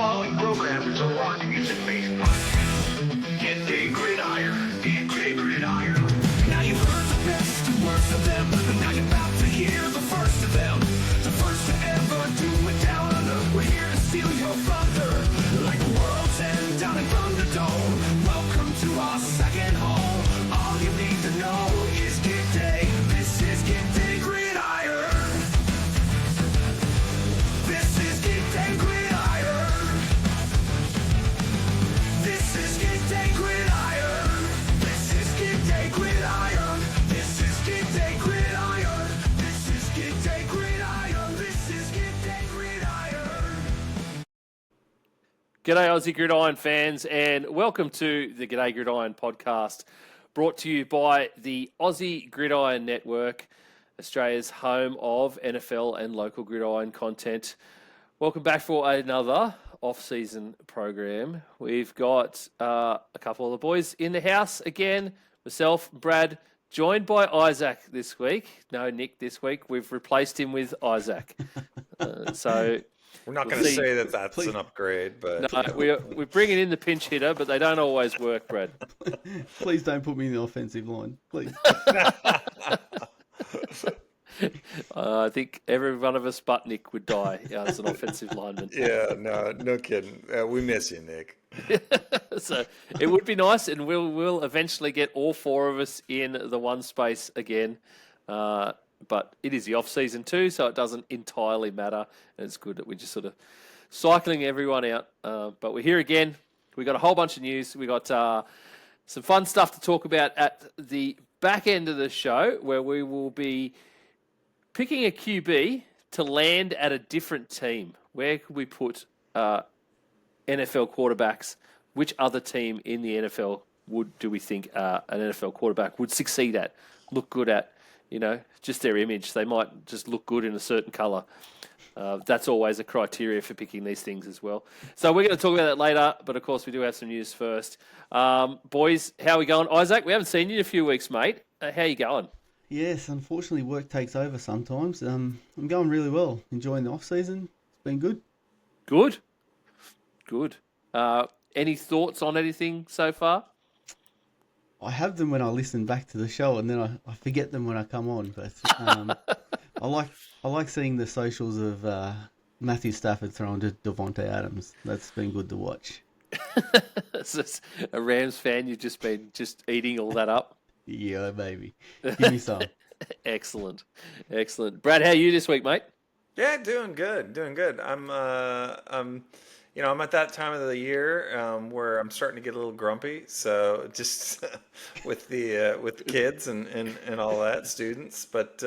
following program is a large music-based podcast. Gday Gridiron. Gday Gridiron. Now you've heard the best and worst of them, but now you're about to hear the first of them. The first to ever do it down under. We're here to steal your thunder, like the world's end down in Thunderdome. Welcome to our second home. All you need to know is Gday. This is Gday Gridiron. This is Gday Gridiron. This is Gday Gridiron. This is Gday Gridiron. This is Gday Gridiron. This is Gday Gridiron. This is Gday Gridiron. G'day Aussie Gridiron fans, and welcome to the Gday Gridiron Podcast, brought to you by the Aussie Gridiron Network, Australia's home of NFL and local gridiron content. Welcome back for another off-season program. We've got a couple of the boys in the house again. Myself, Brad, joined by Isaac this week. No Nick this week. We've replaced him with Isaac. So We're not going to say that that's an upgrade, but no, we're bringing in the pinch hitter, but they don't always work, Brad. Please don't put me in the offensive line, please. I think every one of us but Nick would die as an offensive lineman. yeah, no kidding. We miss you, Nick. So it would be nice, and we'll eventually get all four of us in the one space again. But it is the off season too, so it doesn't entirely matter, and it's good that we're just sort of cycling everyone out. But we're here again. We got a whole bunch of news. We got some fun stuff to talk about at the back end of the show, where we will be picking a QB to land at a different team. Where could we put NFL quarterbacks? Which other team in the NFL do we think an NFL quarterback would succeed at, look good at? You know, just their image. They might just look good in a certain colour. That's always a criteria for picking these things as well. So we're going to talk about that later, but of course we do have some news first. Boys, how are we going? Isaac, we haven't seen you in a few weeks, mate. How are you going? Yes, unfortunately work takes over sometimes. I'm going really well. Enjoying the off-season. It's been good. Good. Any thoughts on anything so far? I have them when I listen back to the show, and then I forget them when I come on. But I like seeing the socials of Matthew Stafford throwing to Devontae Adams. That's been good to watch. As a Rams fan, you've just been eating all that up. Yeah, baby. Give me some. Excellent. Brad, how are you this week, mate? Yeah, doing good. I'm at that time of the year where I'm starting to get a little grumpy. So just with the kids and all that, students. But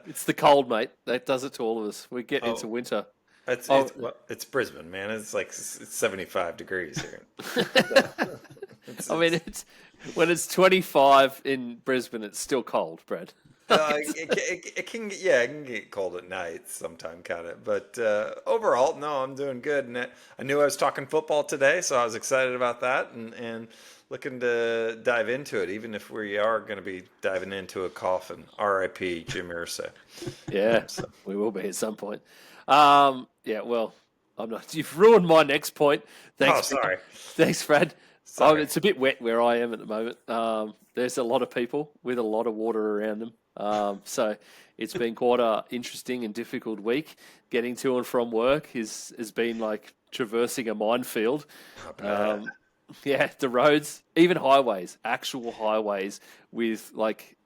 it's the cold, mate. That does it to all of us. We get into winter. It's Brisbane, man. It's like it's 75 degrees here. It's when it's 25 in Brisbane, it's still cold, Brad. It can get cold at night sometime, kind of. But overall, no, I'm doing good. And I knew I was talking football today, so I was excited about that and looking to dive into it, even if we are going to be diving into a coffin. R.I.P. Jim Irsay. Yeah, we will be at some point. Well, I'm not. You've ruined my next point. Thanks. Oh, sorry. Thanks, Brad. Sorry. It's a bit wet where I am at the moment. There's a lot of people with a lot of water around them. So it's been quite a interesting and difficult week. Getting to and from work has been like traversing a minefield. The roads, even highways, actual highways with like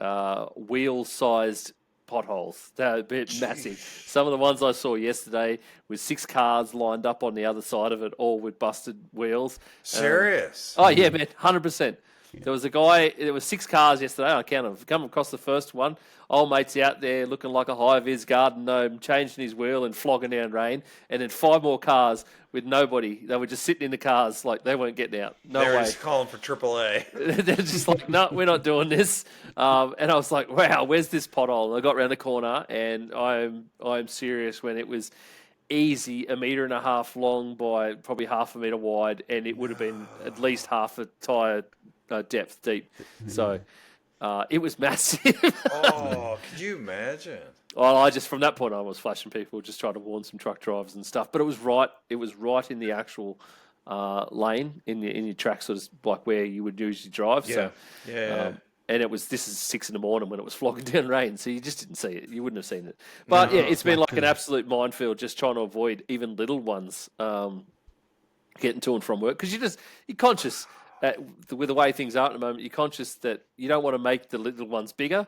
wheel-sized potholes. They're a bit massive. Some of the ones I saw yesterday with 6 cars lined up on the other side of it, all with busted wheels. Serious? Oh yeah, man, 100%. There was a guy. There was 6 cars yesterday. I counted them. Come across the first one. Old mate's out there looking like a high-vis garden gnome, changing his wheel and flogging down rain. And then 5 more cars with nobody. They were just sitting in the cars like they weren't getting out. No way. They're just calling for AAA. They're just like, no, we're not doing this. And I was like, wow, where's this pothole? And I got around the corner, and I'm serious when it was easy 1.5 meters long by probably 0.5 meter wide, and it would have been at least half a tyre depth deep. So It was massive. Oh, could you imagine? Well, I just from that point on was flashing people, just trying to warn some truck drivers and stuff. But it was right. It was right in the actual lane in your track, sort of like where you would usually drive. Yeah. So, Yeah. and this is 6 a.m. when it was flogging down rain, so you just didn't see it. You wouldn't have seen it. But yeah, it's been like an absolute minefield, just trying to avoid even little ones getting to and from work, because you're conscious that with the way things are at the moment, you're conscious that you don't want to make the little ones bigger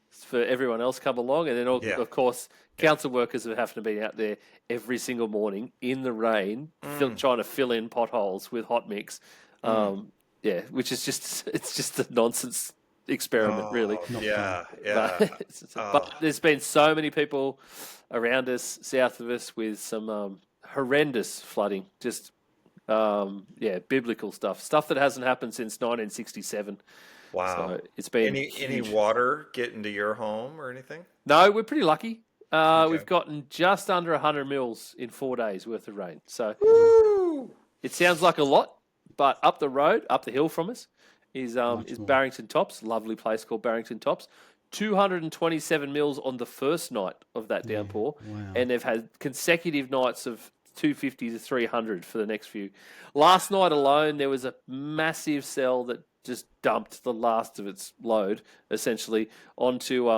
for everyone else come along, and then of course council workers are having to be out there every single morning in the rain, trying to fill in potholes with hot mix. Which is just a nonsense experiment, really. Yeah. But there's been so many people around us, south of us, with some horrendous flooding. Just biblical stuff that hasn't happened since 1967. Wow. So it's been any water get into your home or anything? No, we're pretty lucky. We've gotten just under 100 mils in 4 days worth of rain. So it sounds like a lot, but up the hill from us is Barrington Tops, lovely place called Barrington Tops. 227 mils on the first night of that downpour, and they've had consecutive nights of 250 to 300 for the next few. Last night alone, there was a massive cell that just dumped the last of its load, essentially, onto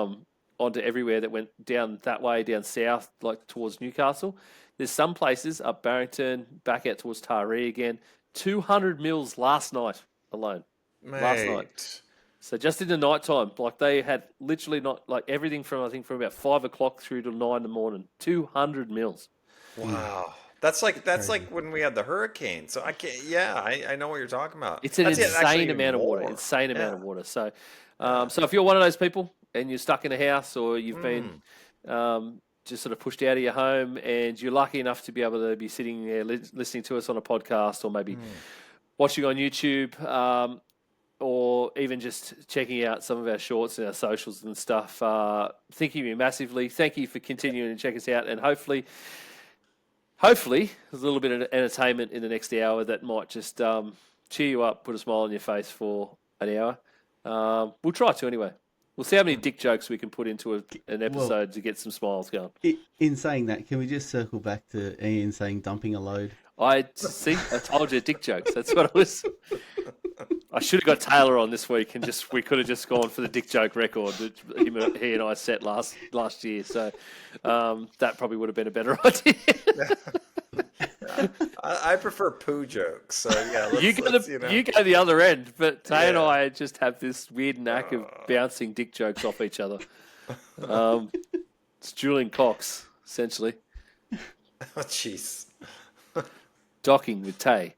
everywhere that went down that way, down south, like towards Newcastle. There's some places up Barrington, back out towards Taree again. 200 mils last night alone. Last night. So just in the night time, like they had literally not like everything from about 5 o'clock through to 9 in the morning. 200 mils. Wow. That's like when we had the hurricane. So I can't. Yeah, I know what you're talking about. It's an insane amount of water. Insane amount of water. So, so if you're one of those people and you're stuck in a house or you've been just sort of pushed out of your home and you're lucky enough to be able to be sitting there listening to us on a podcast or maybe watching on YouTube, or even just checking out some of our shorts and our socials and stuff, thank you massively. Thank you for continuing to check us out, and hopefully there's a little bit of entertainment in the next hour that might just cheer you up, put a smile on your face for an hour. We'll try to anyway. We'll see how many dick jokes we can put into an episode to get some smiles going. In saying that, can we just circle back to Ian saying dumping a load? I told you dick jokes. That's what it was. I should have got Taylor on this week, and we could have just gone for the dick joke record that he and I set last year. So that probably would have been a better idea. I prefer poo jokes. So yeah, you go the other end, but Tay and I just have this weird knack of bouncing dick jokes off each other. It's Julian Cox, essentially. Oh, jeez. Docking with Tay.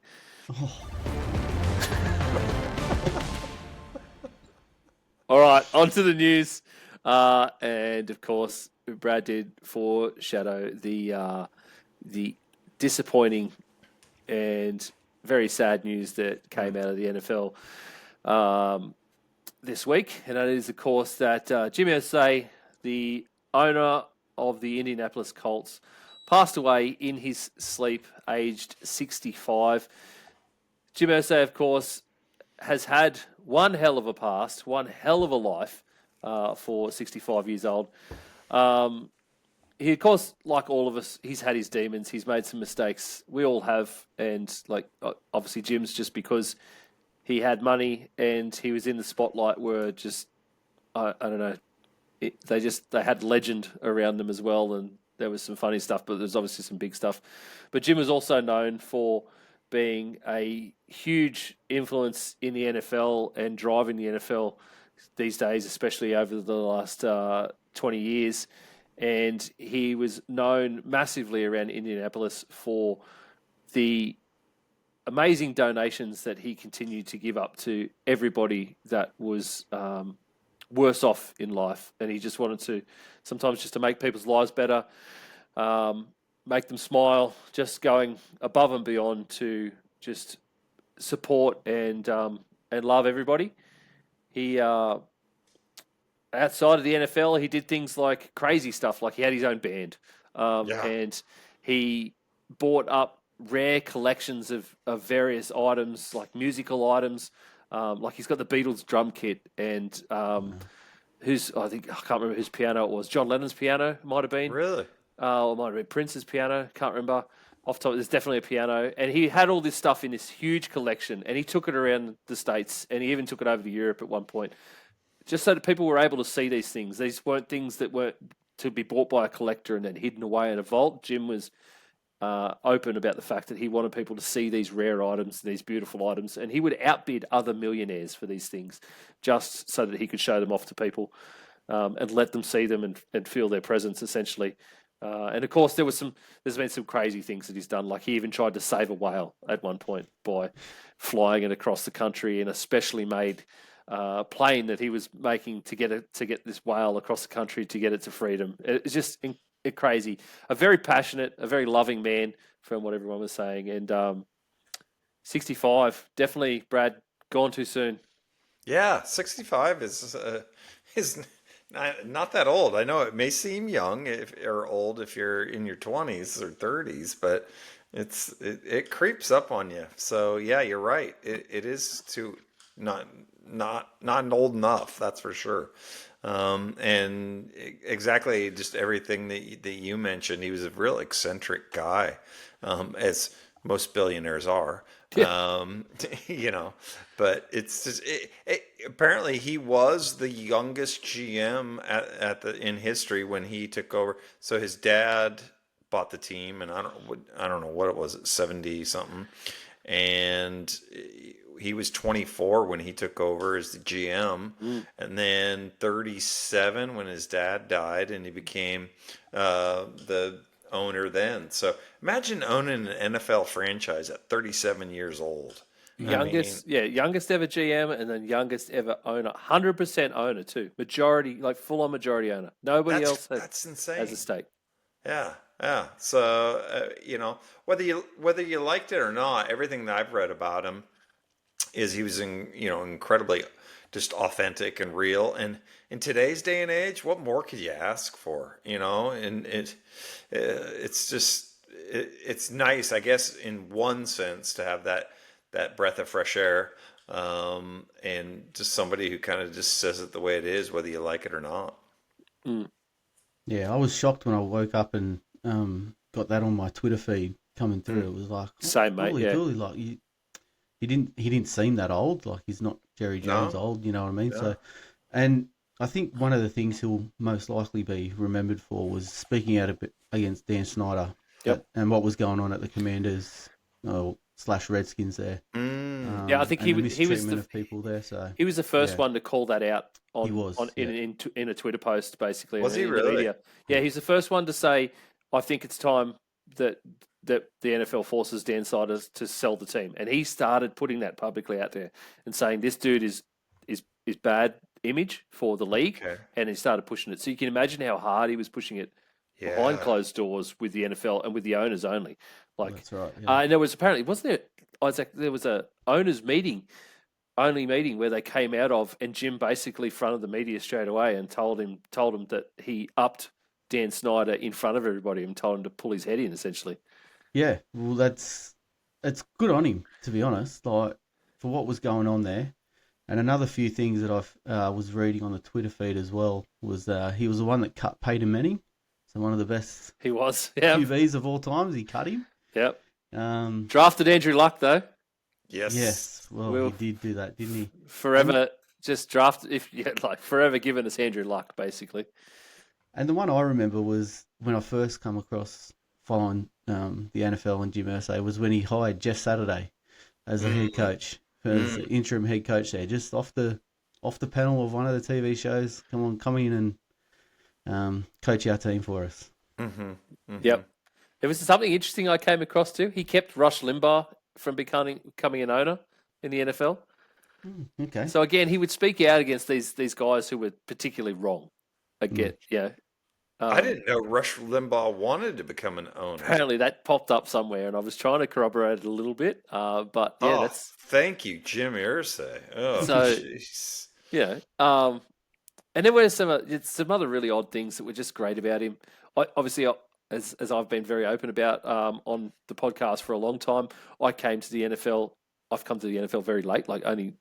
All right, on to the news. And, of course, Brad did foreshadow the disappointing and very sad news that came out of the NFL this week. And that is, of course, that Jim Irsay, the owner of the Indianapolis Colts, passed away in his sleep, aged 65. Jim Irsay, of course, has had one hell of a past, one hell of a life for 65 years old. He, of course, like all of us, he's had his demons. He's made some mistakes. We all have. And, like, obviously Jim's, just because he had money and he was in the spotlight, were just, I don't know, they had legend around them as well. And there was some funny stuff, but there's obviously some big stuff. But Jim was also known for being a huge influence in the NFL and driving the NFL these days, especially over the last 20 years. And he was known massively around Indianapolis for the amazing donations that he continued to give up to everybody that was worse off in life. And he just wanted to, sometimes just to make people's lives better, make them smile, just going above and beyond to just support and love everybody. He outside of the NFL, he did things like crazy stuff, like he had his own band, and he bought up rare collections of various items, like musical items, Like he's got the Beatles drum kit, and I can't remember whose piano it was. John Lennon's piano might have been. Really? Or it might have been Prince's piano. Can't remember. Off the top, there's definitely a piano, and he had all this stuff in this huge collection, and he took it around the States, and he even took it over to Europe at one point, just so that people were able to see these things. These weren't things that were to be bought by a collector and then hidden away in a vault. Jim was open about the fact that he wanted people to see these rare items, these beautiful items, and he would outbid other millionaires for these things, just so that he could show them off to people and let them see them and feel their presence, essentially. And of course, there's been some crazy things that he's done. Like he even tried to save a whale at one point by flying it across the country in a specially made plane that he was making to get this whale across the country to get it to freedom. It's just crazy. A very passionate, a very loving man, from what everyone was saying. And 65, definitely, Brad, gone too soon. Yeah, 65 is not that old. I know it may seem young or old if you're in your 20s or 30s, but it creeps up on you. So yeah, you're right. It is too not old enough. That's for sure. And exactly just everything that you mentioned. He was a real eccentric guy, as most billionaires are. Yeah. But it's just apparently he was the youngest GM in history when he took over. So his dad bought the team, and I don't know what it was, 70 something, and he was 24 when he took over as the GM, and then 37 when his dad died, and he became the owner then. So imagine owning an NFL franchise at 37 years old. Youngest ever GM, and then youngest ever owner, 100% owner too. Majority, like full on majority owner. Nobody else that's insane. has a stake. Yeah. So whether you liked it or not, everything that I've read about him is he was incredibly just authentic and real. And in today's day and age, what more could you ask for? And it's nice, I guess, in one sense, to have that breath of fresh air, and just somebody who kind of just says it the way it is, whether you like it or not. Yeah, I was shocked when I woke up and got that on my Twitter feed coming through. It was like, Same, mate. Yeah. Really, like he didn't seem that old. Like he's not Jerry Jones old. You know what I mean? No. So, and I think one of the things he'll most likely be remembered for was speaking out a bit against Dan Snyder. Yep. And what was going on at the Commanders / Redskins there. Yeah, I think he was mistreatment of people there. So he was the first one to call that out in a Twitter post, basically. Was he in the really? media. Yeah, he's the first one to say, "I think it's time that the NFL forces Dan Snyder to sell the team," and he started putting that publicly out there and saying this dude is bad image for the league, and he started pushing it. So you can imagine how hard he was pushing it behind closed doors with the NFL and with the owners only. Like, that's right. Yeah. and there was apparently, wasn't there, Isaac? There was a owners only meeting where they came out of, and Jim basically fronted the media straight away and told him that he upped Dan Snyder in front of everybody and told him to pull his head in, essentially. Yeah, well, it's good on him, to be honest. Like, for what was going on there. And another few things that I was reading on the Twitter feed as well was he was the one that cut Peyton Manning. So one of the best He was, yeah. QBs of all times. He cut him. Yep. Um, Drafted Andrew Luck, though. Yes. Well, he did do that, didn't he? Forever forever giving us Andrew Luck, basically. And the one I remember was when I first come across following the NFL and Jim Irsay was when he hired Jeff Saturday as a head coach, as the interim head coach there, just off the panel of one of the TV shows. Come in and coach our team for us. Yep. There was something interesting I came across too. He kept Rush Limbaugh from becoming an owner in the NFL. Okay. So again, he would speak out against these guys who were particularly wrong. Again, I didn't know Rush Limbaugh wanted to become an owner. Apparently that popped up somewhere, and I was trying to corroborate it a little bit. But yeah, that's thank you, Jim Irsay. Oh, so jeez. yeah. And there were some other really odd things that were just great about him. Obviously, as I've been very open about on the podcast for a long time, I came to the NFL. I've come to the NFL very late, like only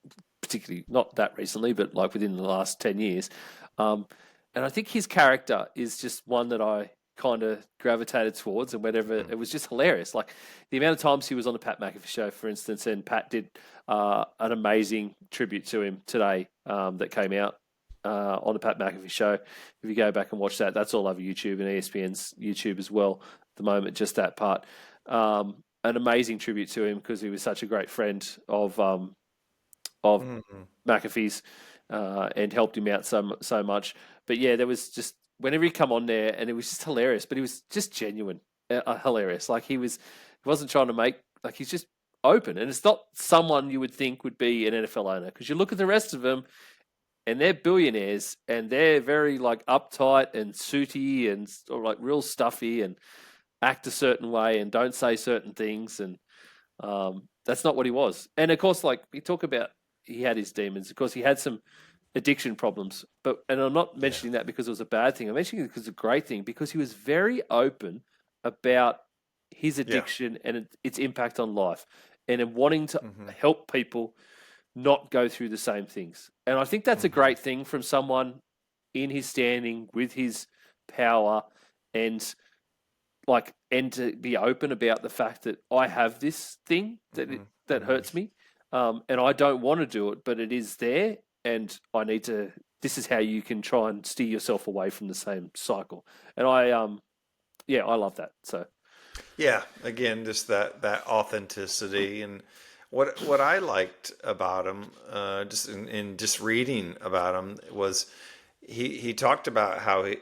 particularly not that recently, but like within the last 10 years. And I think his character is just one that I kind of gravitated towards, and whenever it was just hilarious. Like the amount of times he was on the Pat McAfee show, for instance, and Pat did an amazing tribute to him today that came out on the Pat McAfee show. If you go back and watch that, that's all over YouTube and ESPN's YouTube as well at the moment, just that part. An amazing tribute to him because he was such a great friend of McAfee's and helped him out so much. But yeah, there was just whenever he come on there, and it was just hilarious. But he was just genuine, hilarious. Like he wasn't trying to make like he's just open, and it's not someone you would think would be an NFL owner because you look at the rest of them, and they're billionaires, and they're very like uptight and suity and or like real stuffy and act a certain way and don't say certain things, and that's not what he was. And of course, like we talk about, he had his demons. Of course, he had some addiction problems, and I'm not mentioning that because it was a bad thing. I'm mentioning it because it's a great thing because he was very open about his addiction and its impact on life, and in wanting to help people not go through the same things. And I think that's a great thing from someone in his standing with his power and to be open about the fact that I have this thing that hurts me. And I don't want to do it, but it is there. And I need to, this is how you can try and steer yourself away from the same cycle. And I love that. So, yeah, again, just that authenticity. And what I liked about him, just in just reading about him, was he talked about how he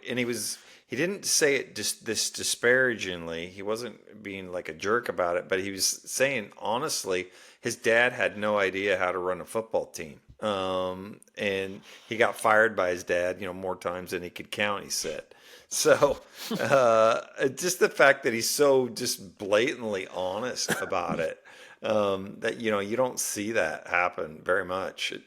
didn't say it just this disparagingly. He wasn't being like a jerk about it, but he was saying honestly, his dad had no idea how to run a football team. And he got fired by his dad, more times than he could count, he said. So, just the fact that he's so just blatantly honest about it, that, you don't see that happen very much. It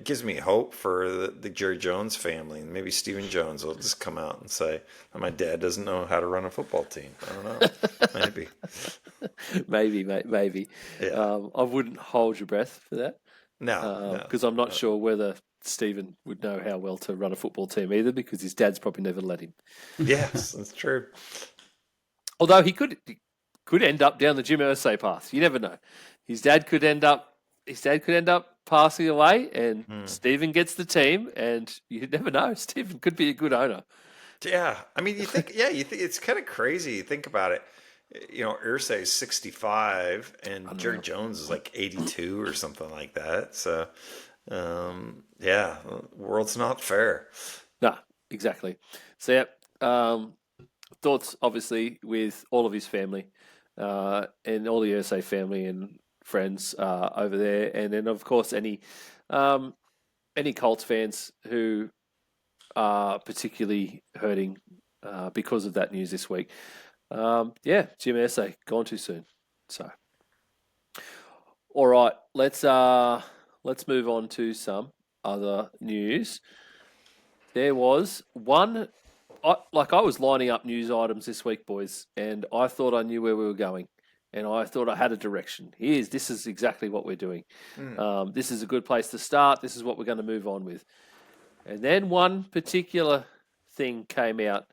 gives me hope for the Jerry Jones family, and maybe Stephen Jones will just come out and say, my dad doesn't know how to run a football team. I don't know. Maybe. maybe. Yeah. I wouldn't hold your breath for that. No. Because I'm not sure whether Stephen would know how well to run a football team either, because his dad's probably never let him. Yes, that's true. Although he could end up down the Jim Irsay path. You never know. His dad could end up passing away, and Stephen gets the team, and you never know. Stephen could be a good owner. Yeah, I mean, you think it's kind of crazy. You think about it. Irsay is 65, and Jerry Jones is like 82 or something like that. So, the world's not fair. No, exactly. So, thoughts obviously with all of his family, and all the Irsay family and friends over there, and then of course any Colts fans who are particularly hurting because of that news this week. Jim Irsay gone too soon. So, all right, let's move on to some other news. There was one. I was lining up news items this week, boys, and I thought I knew where we were going, and I thought I had a direction. This is exactly what we're doing. This is a good place to start. This is what we're going to move on with. And then one particular thing came out,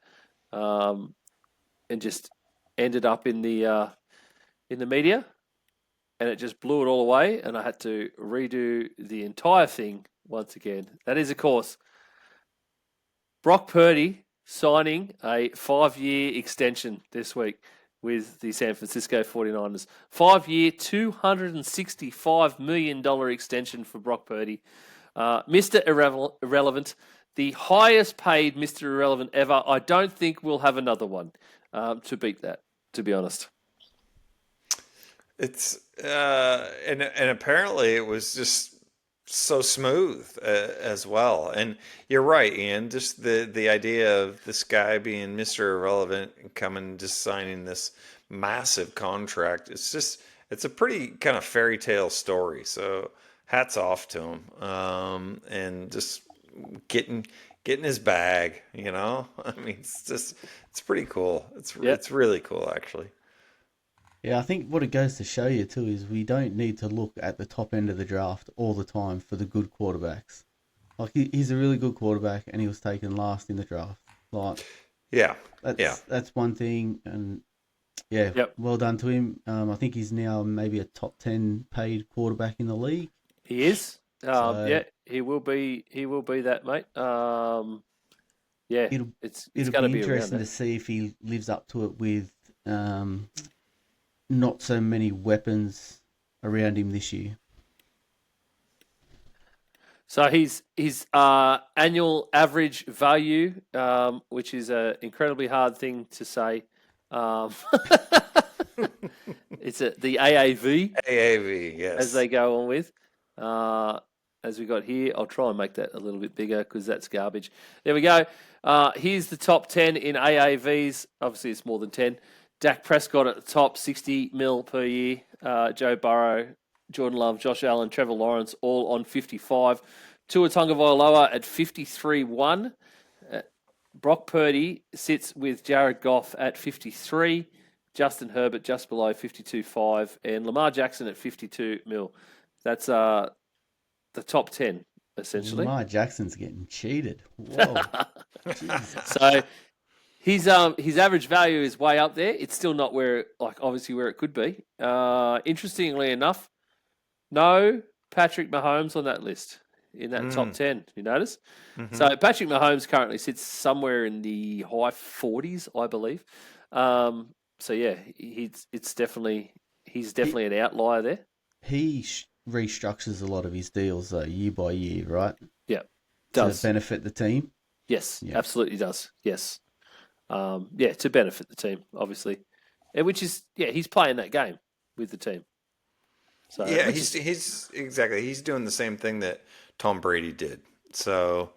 and just ended up in the media, and it just blew it all away, and I had to redo the entire thing once again. That is, of course, Brock Purdy signing a 5-year extension this week with the San Francisco 49ers. 5-year, $265 million extension for Brock Purdy. Mr. Irrelevant, the highest paid Mr. Irrelevant ever. I don't think we'll have another one to beat that, to be honest. It's and apparently it was just so smooth as well. And you're right, Ian. Just the idea of this guy being Mr. Irrelevant and coming just signing this massive contract. It's a pretty kind of fairy tale story. So hats off to him, and just getting his bag. I mean, it's pretty cool. It's really cool, actually. Yeah, I think what it goes to show you too is we don't need to look at the top end of the draft all the time for the good quarterbacks. Like he's a really good quarterback, and he was taken last in the draft. Like, Yeah. that's one thing, and yeah, Yep. well done to him. I think he's now maybe a top 10 paid quarterback in the league. He is. So- Yeah, he will be. He will be that, mate. Yeah, it's It'll going to be be interesting around to see if he lives up to it with not so many weapons around him this year. So his annual average value, which is an incredibly hard thing to say, it's the AAV AAV, yes. as they go on with. As we got here, I'll try and make that a little bit bigger because that's garbage. There we go. Here's the top 10 in AAVs. Obviously, it's more than 10. Dak Prescott at the top, 60 mil per year. Joe Burrow, Jordan Love, Josh Allen, Trevor Lawrence, all on 55. Tua Tagovailoa at 53-1. Brock Purdy sits with Jared Goff at 53. Justin Herbert just below 52.5. And Lamar Jackson at 52 mil. That's the top 10, essentially. Lamar Jackson's getting cheated. Whoa. So his average value is way up there. It's still not where it could be. Interestingly enough, no Patrick Mahomes on that list in that top 10. You notice? Mm-hmm. So Patrick Mahomes currently sits somewhere in the high 40s, I believe. So yeah, he's definitely an outlier there. He restructures a lot of his deals year by year, right? Yeah, does to benefit the team. Yes, Yeah. Absolutely does. Yes, to benefit the team, obviously, which is he's playing that game with the team. So yeah, he's exactly. He's doing the same thing that Tom Brady did. So,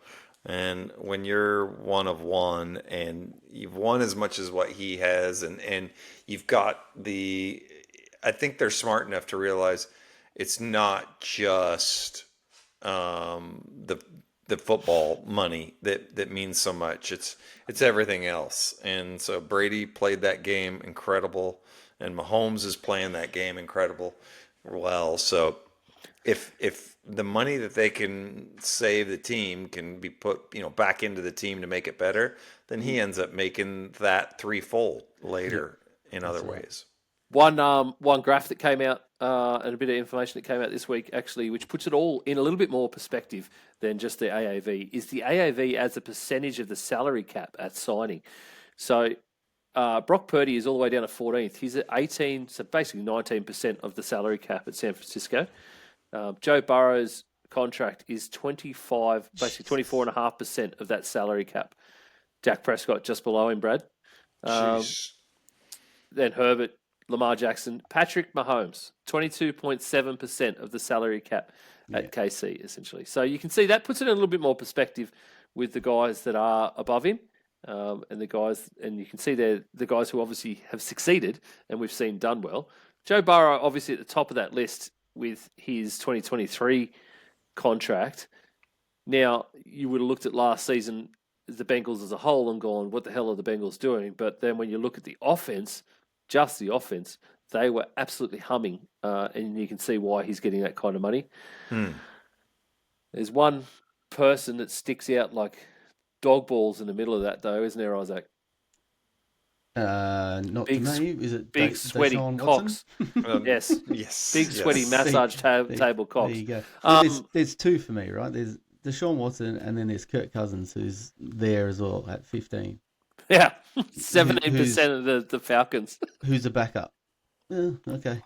and when you're one of one and you've won as much as what he has, and you've got I think they're smart enough to realize it's not just the football money that means so much. It's everything else. And so Brady played that game incredible, and Mahomes is playing that game incredible. Well, so if the money that they can save the team can be put back into the team to make it better, then he ends up making that threefold later in other ways. One graph that came out and a bit of information that came out this week, actually, which puts it all in a little bit more perspective than just the AAV, is the AAV as a percentage of the salary cap at signing. So Brock Purdy is all the way down to 14th. He's at 18, so basically 19% of the salary cap at San Francisco. Joe Burrow's contract is 24.5% of that salary cap. Dak Prescott just below him, Brad. Then Herbert, Lamar Jackson, Patrick Mahomes, 22.7% of the salary cap at KC, essentially. So you can see that puts it in a little bit more perspective with the guys that are above him, and you can see they're the guys who obviously have succeeded and we've seen done well. Joe Burrow, obviously at the top of that list with his 2023 contract. Now, you would have looked at last season, the Bengals as a whole, and gone, what the hell are the Bengals doing? But then when you look at the offense, just the offense, they were absolutely humming, and you can see why he's getting that kind of money. There's one person that sticks out like dog balls in the middle of that, though, isn't there, Isaac? Not Big, to me. Is it big sweaty Deshaun cocks? Yes. Yes. Big sweaty massage table cocks. There you go. Well, there's two for me, right? There's Deshaun Watson, and then there's Kirk Cousins, who's there as well at 15. Yeah, 17% of the Falcons. Who's a backup? Okay.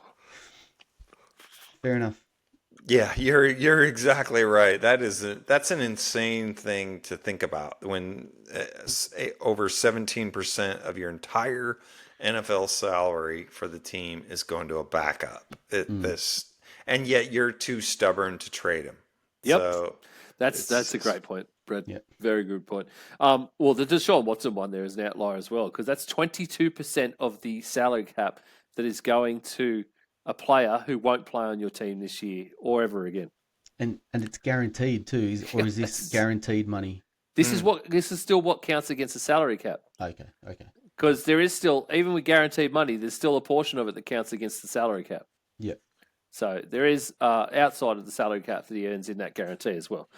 Fair enough. Yeah, you're exactly right. That's an insane thing to think about when over 17% of your entire NFL salary for the team is going to a backup. And yet you're too stubborn to trade him. Yep, so that's a great point, Brett. Yep. Very good point. Well, the Deshaun Watson one there is an outlier as well, because that's 22% of the salary cap that is going to a player who won't play on your team this year or ever again. And it's guaranteed too, or is this guaranteed money? This is still what counts against the salary cap. Okay. Because there is still, even with guaranteed money, there's still a portion of it that counts against the salary cap. Yeah. So there is outside of the salary cap that he earns in that guarantee as well.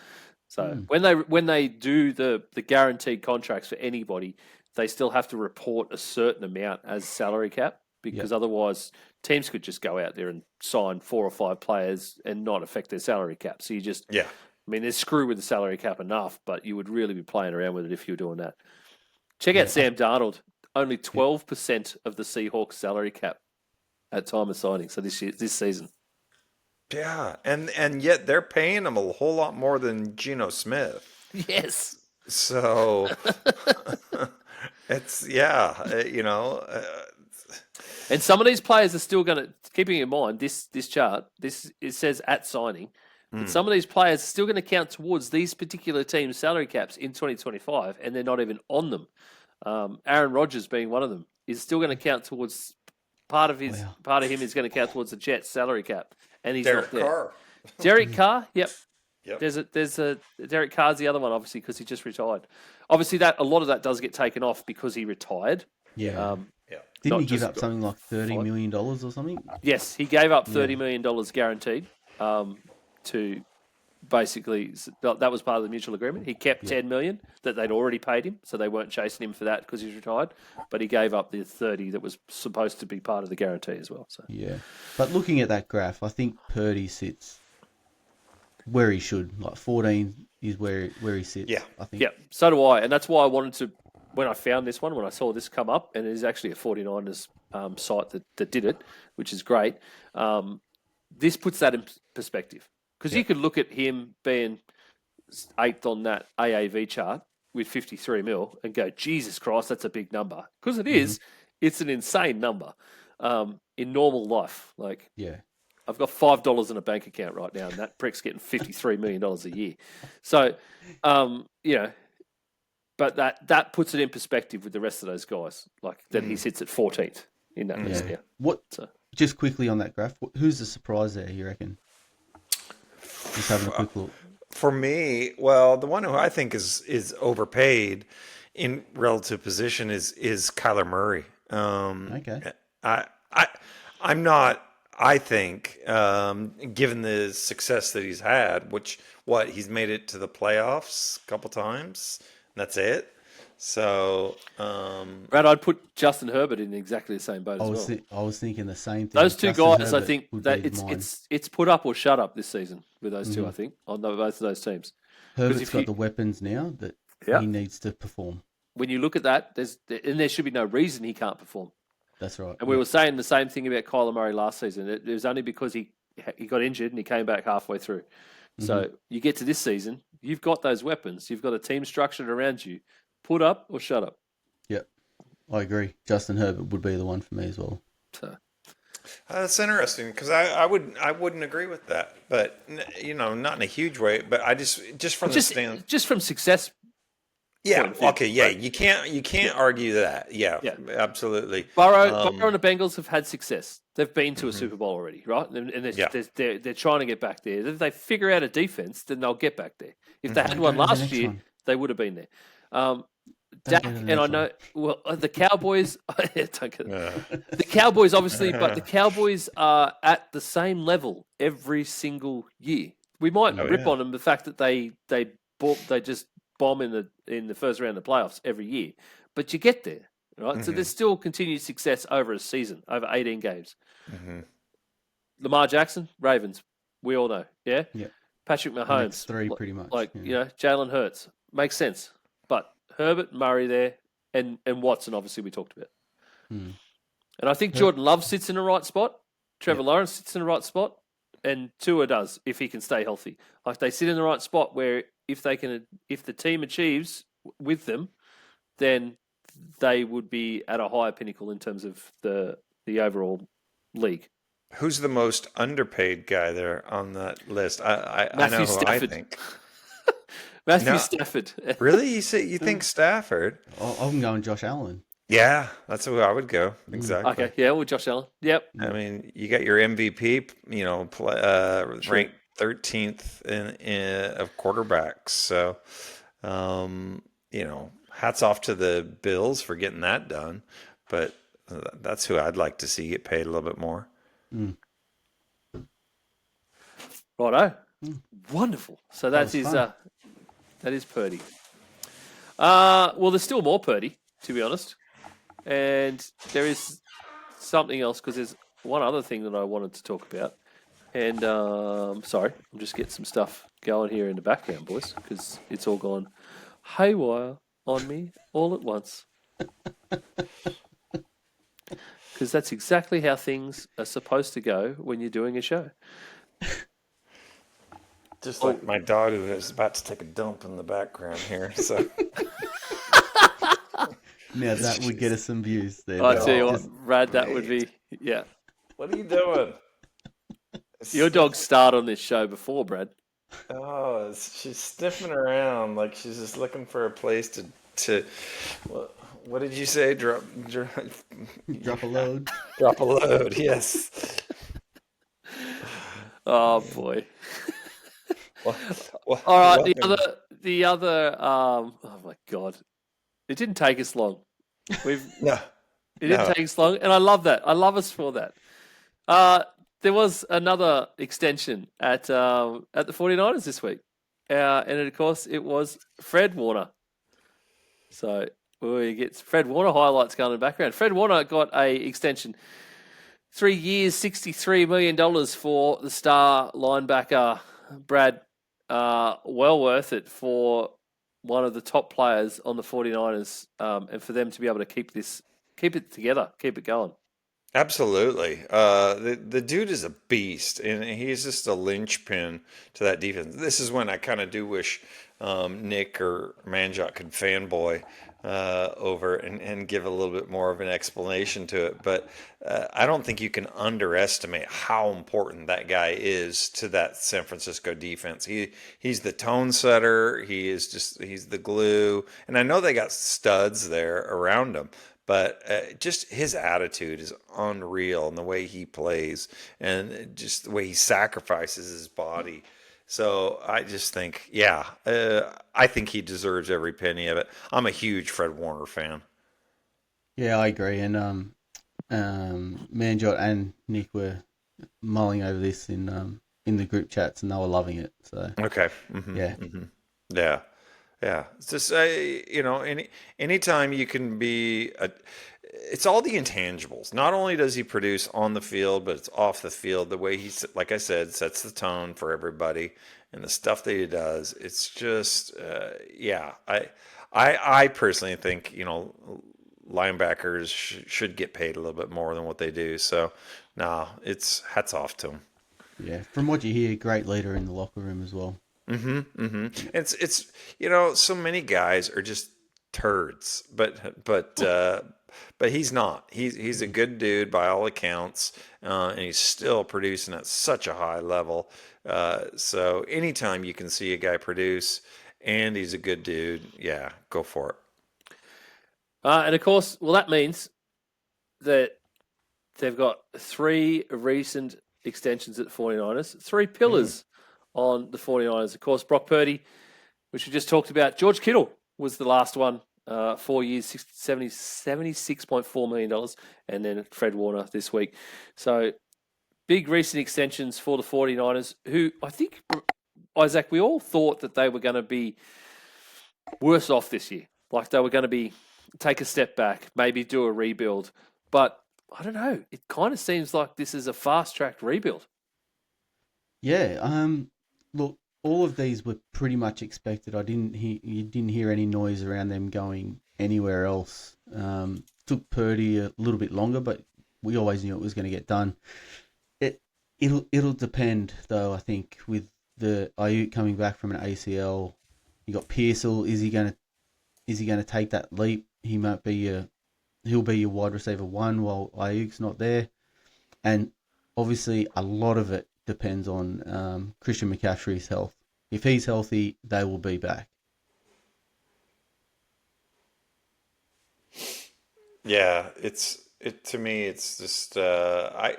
So Hmm. when they do the guaranteed contracts for anybody, they still have to report a certain amount as salary cap, because otherwise teams could just go out there and sign 4 or 5 players and not affect their salary cap. So you just, Yeah. I mean, there's screw with the salary cap enough, but you would really be playing around with it if you were doing that. Check out Sam Darnold. Only 12% of the Seahawks salary cap at time of signing. So this season. Yeah, and yet they're paying him a whole lot more than Geno Smith. Yes. So it's And some of these players are still going to, keeping in mind this chart, it says at signing, but some of these players are still going to count towards these particular teams' salary caps in 2025, and they're not even on them. Aaron Rodgers being one of them is still going to count towards part of him is going to count towards the Jets' salary cap, and he's Derek not there. Carr. Derek Carr, yep. Yep. There's a Derek Carr's the other one, obviously, because he just retired. Obviously, that a lot of that does get taken off because he retired. Yeah. Yeah. Didn't not he give just up something like $30 million or something? Yes, he gave up $30 million guaranteed to basically, that was part of the mutual agreement. He kept $10 million that they'd already paid him, so they weren't chasing him for that because he's retired. But he gave up the 30 that was supposed to be part of the guarantee as well. So Yeah. But looking at that graph, I think Purdy sits where he should. Like 14 is where he sits. Yeah. I think. yeah, so do I, and that's why I wanted to. When I found this one, when I saw this come up, and it is actually a 49ers site that did it, which is great. This puts that in perspective, because you could look at him being 8th on that AAV chart with 53 mil and go, Jesus Christ, that's a big number. Because it is. It's an insane number in normal life. Like, Yeah. I've got $5 in a bank account right now, and that prick's getting $53 million a year. So, but that puts it in perspective with the rest of those guys. Like that he sits at 14th in that list. Yeah. What? So. Just quickly on that graph, who's the surprise there? You reckon? Just having a quick look. For me, well, the one who I think is overpaid in relative position is Kyler Murray. Okay. I'm not. I think, given the success that he's had, he's made it to the playoffs a couple times. And that's it. So, Brad, I'd put Justin Herbert in exactly the same boat as well. I was thinking the same thing. Those two Justin guys, I Herbert think would that be mine. it's put up or shut up this season with those two. I think on both of those teams. Herbert's if got you- the weapons now that he needs to perform. When you look at that, there should be no reason he can't perform. That's right. And we were saying the same thing about Kyler Murray last season. It was only because he got injured and he came back halfway through. So you get to this season, you've got those weapons. You've got a team structured around you. Put up or shut up. Yep. I agree. Justin Herbert would be the one for me as well. So, that's interesting because I wouldn't agree with that, but not in a huge way. But I just from the stand, just from success. yeah, point of view, okay, yeah, right? you can't argue that. Yeah, absolutely. Burrow and the Bengals have had success. They've been to a Super Bowl already, right? And they're trying to get back there. If they figure out a defense, then they'll get back there. If they had one last year, they would have been there. Dak, and I know, the Cowboys, don't get it. The Cowboys, obviously, but the Cowboys are at the same level every single year. We might rip on them the fact that they just bomb in the first round of playoffs every year, but you get there, right? So there's still continued success over a season, over 18 games. Lamar Jackson, Ravens, we all know, yeah. Patrick Mahomes, Next three pretty much. Jalen Hurts, makes sense, but Herbert, Murray there, and Watson, obviously, we talked about. And I think Jordan Love sits in the right spot. Trevor Lawrence sits in the right spot. And Tua does, if he can stay healthy. Like, they sit in the right spot where if the team achieves with them, then they would be at a higher pinnacle in terms of the overall league. Who's the most underpaid guy there on that list? I know who Stafford. I think. Matthew Stafford. Really? You think Stafford? I'm going Josh Allen. Yeah, that's who I would go. Exactly. Okay, yeah, well, Josh Allen. Yep. I mean, you got your MVP, ranked 13th of quarterbacks. So, hats off to the Bills for getting that done. But that's who I'd like to see get paid a little bit more. Righto. Wonderful. So that is Purdy. Well, there's still more Purdy, to be honest. And there is something else, because there's one other thing that I wanted to talk about. And sorry, I'll just get some stuff going here in the background, boys, because it's all gone haywire on me all at once. Because that's exactly how things are supposed to go when you're doing a show. Just like my dog who is about to take a dump in the background here. So Now that would get us some views there. I tell you what, Brad, that would be, yeah. what are you doing? Your dog starred on this show before, Brad. Oh, she's sniffing around like she's just looking for a place to what did you say? Drop Drop a load. drop a load. Yes. Oh, boy. Well, All right, welcome. the other, oh my God. It didn't take us long. No. It didn't take us long, and I love that. I love us for that. There was another extension at the 49ers this week. And of course, it was Fred Warner. So we get Fred Warner highlights going in the background. Fred Warner got a extension. 3 years, $63 million for the star linebacker, Brad. Well worth it for one of the top players on the 49ers, and for them to be able to keep it together, keep it going. Absolutely. The dude is a beast, and he's just a linchpin to that defense. This is when I kind of do wish Nick or Manjot could fanboy over and give a little bit more of an explanation to it. But I don't think you can underestimate how important that guy is to that San Francisco defense. He's the tone setter. He's the glue. And I know they got studs there around him. But just his attitude is unreal, and the way he plays, and just the way he sacrifices his body. So I just think, I think he deserves every penny of it. I'm a huge Fred Warner fan. Yeah, I agree. And Manjot and Nick were mulling over this in the group chats, and they were loving it. So Okay. Yeah. Yeah, it's just anytime you can be it's all the intangibles. Not only does he produce on the field, but it's off the field. The way he, like I said, sets the tone for everybody, and the stuff that he does. It's just, I personally think linebackers should get paid a little bit more than what they do. So, it's hats off to him. yeah, from what you hear, great leader in the locker room as well. It's so many guys are just turds, but he's not. He's a good dude by all accounts, and he's still producing at such a high level. So anytime you can see a guy produce and he's a good dude, yeah, go for it. And of course, well, that means that they've got 3 recent extensions at the 49ers, 3 pillars on the 49ers. Of course, Brock Purdy, which we just talked about. George Kittle was the last one, 4 years, $76.4 million, and then Fred Warner this week. So big recent extensions for the 49ers, who I think, Isaac, we all thought that they were going to be worse off this year. Like they were going to take a step back, maybe do a rebuild. But I don't know. It kind of seems like this is a fast-tracked rebuild. Yeah, look, all of these were pretty much expected. You didn't hear any noise around them going anywhere else. Took Purdy a little bit longer, but we always knew it was going to get done. It'll depend though. I think with the Ayuk coming back from an ACL, you got Pearsall. Is he going to take that leap? He'll be your wide receiver 1 while Ayuk's not there, and obviously a lot of it depends on Christian McCaffrey's health. If he's healthy, they will be back. Yeah, it's to me, it's just I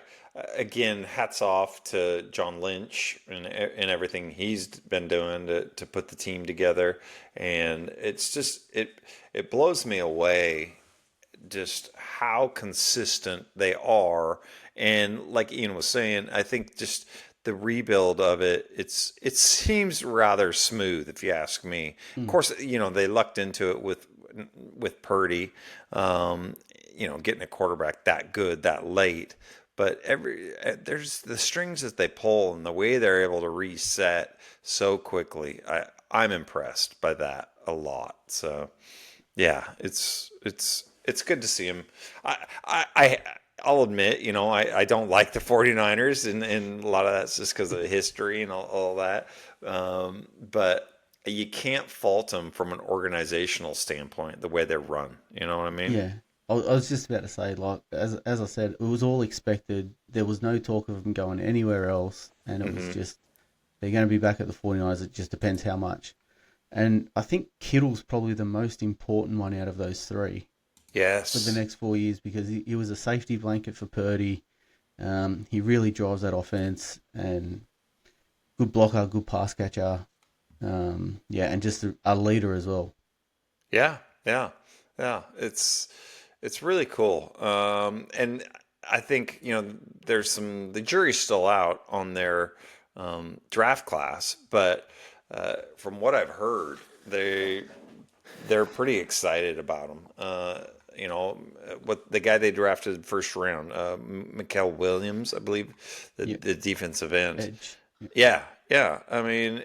again, hats off to John Lynch and everything he's been doing to put the team together, and it's just it blows me away just how consistent they are. And like Ian was saying, I think just the rebuild of it seems rather smooth, if you ask me. Of course, they lucked into it with Purdy, getting a quarterback that good that late. But there's the strings that they pull and the way they're able to reset so quickly. I'm impressed by that a lot. So yeah, it's good to see him. I'll admit, I don't like the 49ers, and a lot of that's just because of the history and all that. But you can't fault them from an organizational standpoint, the way they're run. You know what I mean? Yeah. I was just about to say, like, as I said, it was all expected. There was no talk of them going anywhere else, and it was just, they're going to be back at the 49ers. It just depends how much. And I think Kittle's probably the most important one out of those three. Yes. For the next 4 years, because he was a safety blanket for Purdy. He really drives that offense, and good blocker, good pass catcher. And just a leader as well. Yeah. It's really cool. And I think, the jury's still out on their draft class, but from what I've heard, they're pretty excited about them. What the guy they drafted first round, Mikael Williams, I believe, the defensive end. Edge. Yeah. I mean,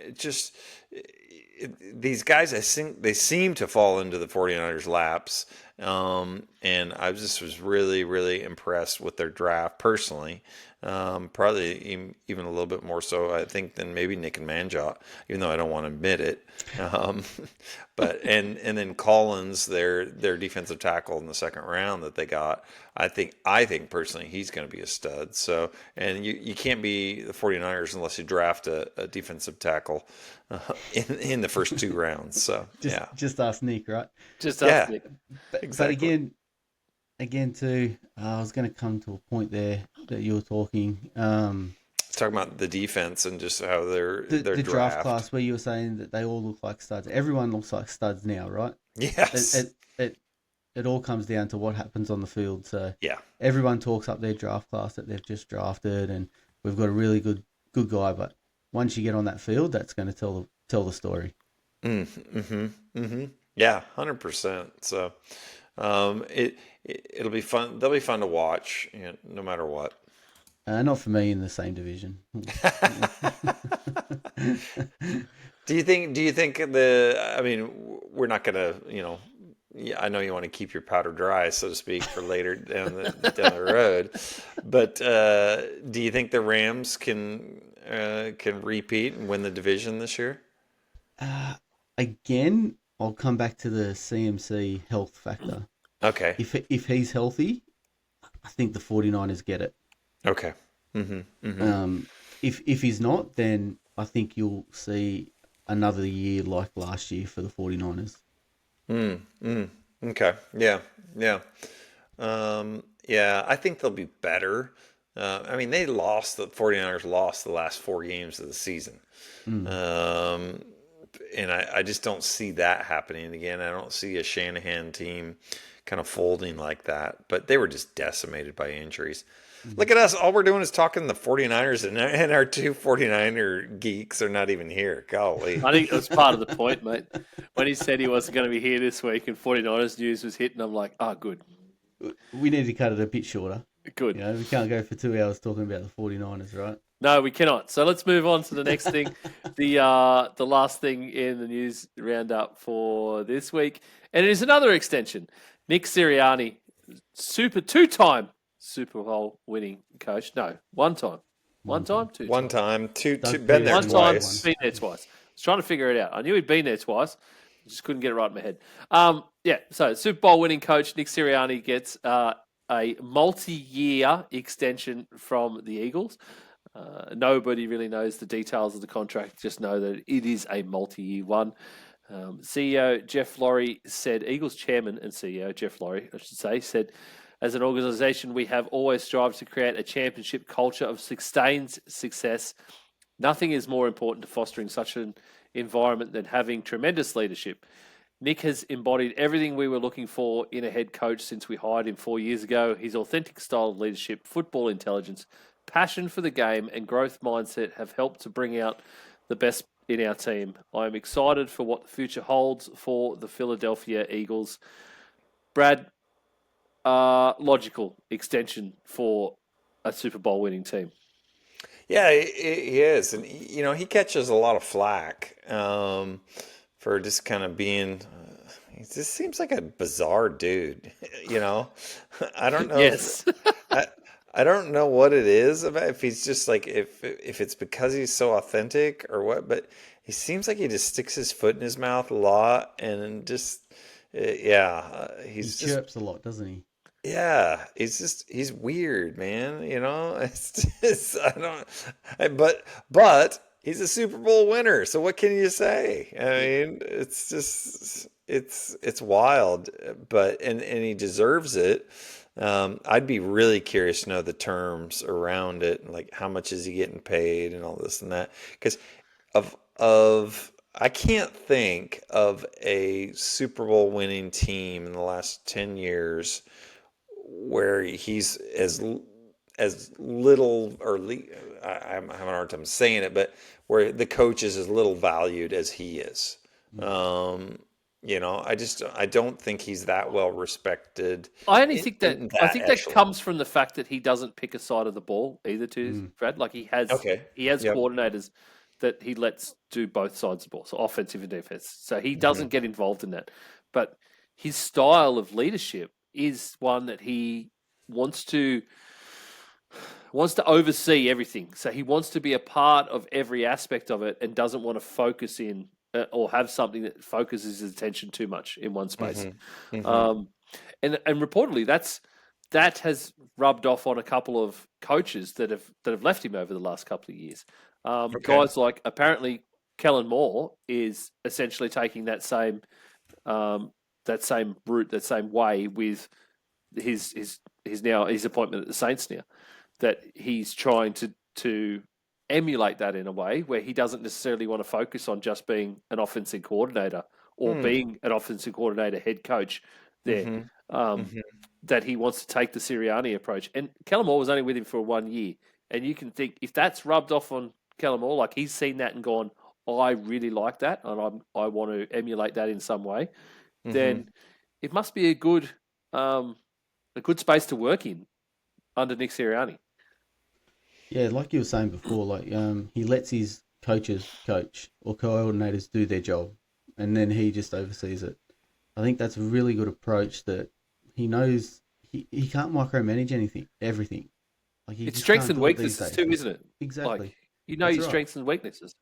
these guys, I think they seem to fall into the 49ers laps. And I was really, really impressed with their draft personally. Probably even a little bit more so, I think, than maybe Nick and Manjot, even though I don't want to admit it. But then Collins, their defensive tackle in the second round that they got, I think personally he's going to be a stud. So, and you can't be the 49ers unless you draft a defensive tackle in the first two rounds. So just ask Nick, right? Just ask Nick. Exactly. But again too, I was going to come to a point there that you were talking. Talking about the defense and just how their draft class, where you were saying that they all look like studs. Everyone looks like studs now, right? Yes. It all comes down to what happens on the field. So yeah, everyone talks up their draft class that they've just drafted, and we've got a really good guy. But once you get on that field, that's going to tell the story. Yeah, 100%. So it'll be fun. They'll be fun to watch, no matter what. Not for me in the same division. Do you think we're not gonna, I know you want to keep your powder dry, so to speak, for later down the road, but do you think the Rams can repeat and win the division this year? Again, I'll come back to the CMC health factor. Okay. If he's healthy, I think the 49ers get it. Okay. If he's not, then I think you'll see another year like last year for the 49ers. Okay. Yeah. I think they'll be better. The 49ers lost the last 4 games of the season. And I just don't see that happening again. I don't see a Shanahan team kind of folding like that. But they were just decimated by injuries. Look at us. All we're doing is talking the 49ers, and our two 49er geeks are not even here. Golly. I think that's part of the point, mate. When he said he wasn't going to be here this week and 49ers news was hitting, I'm like, good. We need to cut it a bit shorter. Good. We can't go for 2 hours talking about the 49ers, right? No, we cannot. So let's move on to the next thing. The last thing in the news roundup for this week. And it is another extension. Nick Sirianni, two-time Super Bowl winning coach. No, one time. One time? Two One time. Two. Been there One twice. time, been there twice. I was trying to figure it out. I knew he'd been there twice. Just couldn't get it right in my head. So Super Bowl winning coach Nick Sirianni gets a multi-year extension from the Eagles. Nobody really knows the details of the contract. Just know that it is a multi-year one. CEO Jeff Lurie said, Eagles chairman and CEO Jeff Lurie, I should say, said, As an organisation, we have always strived to create a championship culture of sustained success. Nothing is more important to fostering such an environment than having tremendous leadership. Nick has embodied everything we were looking for in a head coach since we hired him 4 years ago. His authentic style of leadership, football intelligence, passion for the game, and growth mindset have helped to bring out the best in our team. I am excited for what the future holds for the Philadelphia Eagles. Brad, logical extension for a Super Bowl winning team. Yeah, he is, and he catches a lot of flack for just kind of being. He just seems like a bizarre dude, I don't know. Yes. I don't know what it is about, if he's just like, if it's because he's so authentic or what, but he seems like he just sticks his foot in his mouth a lot, and just He he's chirps a lot, doesn't he? yeah, he's weird, man. It's just but he's a Super Bowl winner, so what can you say? I mean, it's just it's wild, but and he deserves it. I'd be really curious to know the terms around it, and like how much is he getting paid and all this and that, because of I can't think of a Super Bowl winning team in the last 10 years where he's as little, I'm having a hard time saying it, but where the coach is as little valued as he is. I don't think he's that well respected. I think that echelon. comes from the fact that he doesn't pick a side of the ball either. Brad, like he has Yep. coordinators that he lets do both sides of the ball, so offensive and defense. So he doesn't get involved in that. But his style of leadership is one that he wants to oversee everything. So he wants to be a part of every aspect of it and doesn't want to focus in or have something that focuses his attention too much in one space. And reportedly that has rubbed off on a couple of coaches that have left him over the last couple of years. Guys like, apparently Kellen Moore is essentially taking that same route, that same way with his appointment at the Saints now, that he's trying to emulate that in a way where he doesn't necessarily want to focus on just being an offensive coordinator or being an offensive coordinator head coach there. That he wants to take the Sirianni approach. And Kellen Moore was only with him for 1 year. And you can think, if that's rubbed off on Kellen Moore, like he's seen that and gone, I really like that and I want to emulate that in some way, then it must be a good space to work in under Nick Sirianni. Yeah, like you were saying before, like he lets his coaches coach or coordinators do their job, and then he just oversees it. I think that's a really good approach, that he knows he can't micromanage everything. Like it's strengths and weaknesses too, isn't it? Exactly. Like, your right. strengths and weaknesses.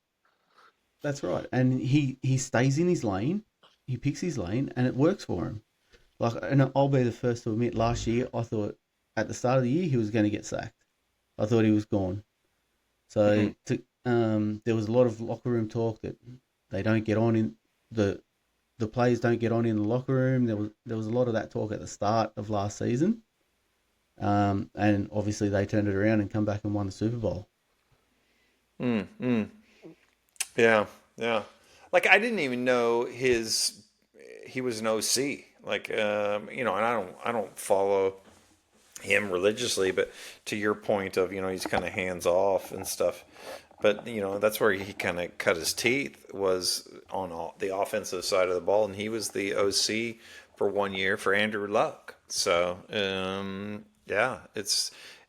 That's right. And he stays in his lane, he picks his lane, and it works for him. Like, and I'll be the first to admit, last year I thought at the start of the year he was going to get sacked. I thought he was gone. So there was a lot of locker room talk that they don't get on in the players don't get on in the locker room. There was a lot of that talk at the start of last season, and obviously they turned it around and come back and won the Super Bowl. Yeah. Like, I didn't even know he was an OC. Like, and I don't follow him religiously, but to your point of, he's kind of hands off and stuff. But, that's where he kind of cut his teeth, was on the offensive side of the ball. And he was the OC for 1 year for Andrew Luck. So,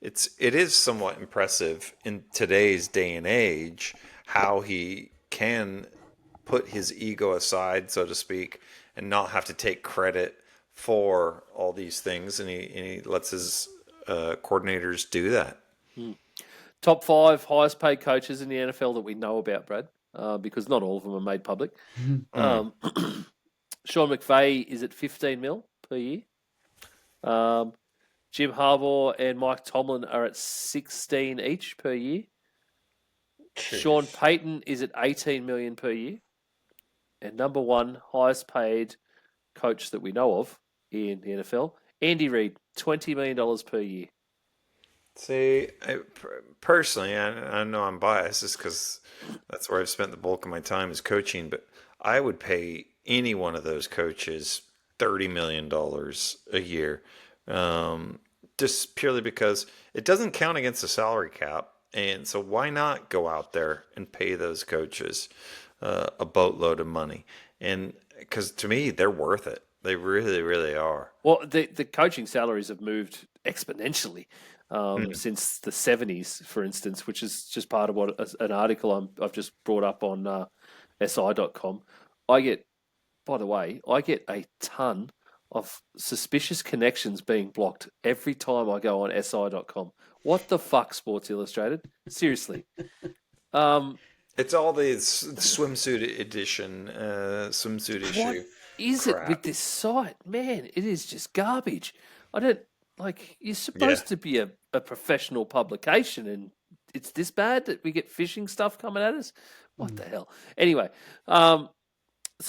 it is somewhat impressive in today's day and age how he can put his ego aside, so to speak, and not have to take credit for all these things, and he lets his coordinators do that. Top 5 highest paid coaches in the NFL that we know about, Brad, because not all of them are made public. Sean McVay is at $15 million per year. Jim Harbaugh and Mike Tomlin are at $16 million each per year. Jeez. Sean Payton is at $18 million per year. And number 1 highest paid coach that we know of in the NFL Andy Reid, $20 million per year. See, personally, I know I'm biased just because that's where I've spent the bulk of my time is coaching, but I would pay any one of those coaches $30 million a year, just purely because it doesn't count against the salary cap. And so why not go out there and pay those coaches a boatload of money? And because to me, they're worth it. They really, really are. Well, the coaching salaries have moved exponentially since the 70s, for instance, which is just part of what an article I've just brought up on SI.com. I get a ton of suspicious connections being blocked every time I go on SI.com. What the fuck, Sports Illustrated? Seriously. It's all the swimsuit edition, swimsuit issue. What is it with this site? Man, it is just garbage. I don't you're supposed to be a professional publication, and it's this bad that we get phishing stuff coming at us? What the hell? Anyway, so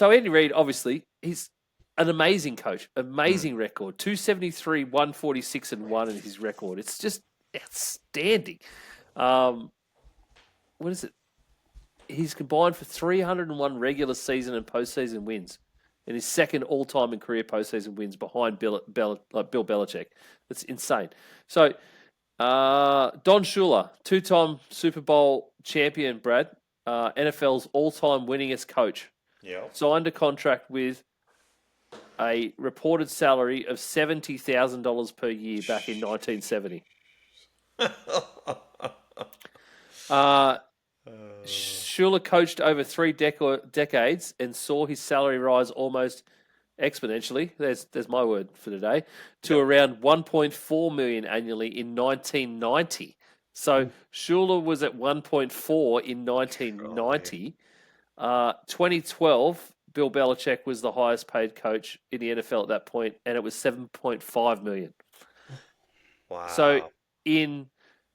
Andy Reid, obviously, he's an amazing coach, amazing record, 273, 146 and 1 in his record. It's just outstanding. What is it? He's combined for 301 regular season and postseason wins, and his second all-time in career postseason wins behind Bill Belichick. That's insane. So, Don Shula, two-time Super Bowl champion, Brad, NFL's all-time winningest coach, signed a contract with a reported salary of $70,000 per year back in 1970. Shula coached over 3 decades and saw his salary rise almost exponentially. There's my word for today, to around $1.4 million annually in 1990. So Shula was at 1.4 in 1990. 2012, Bill Belichick was the highest paid coach in the NFL at that point, and it was $7.5 million. Wow. So in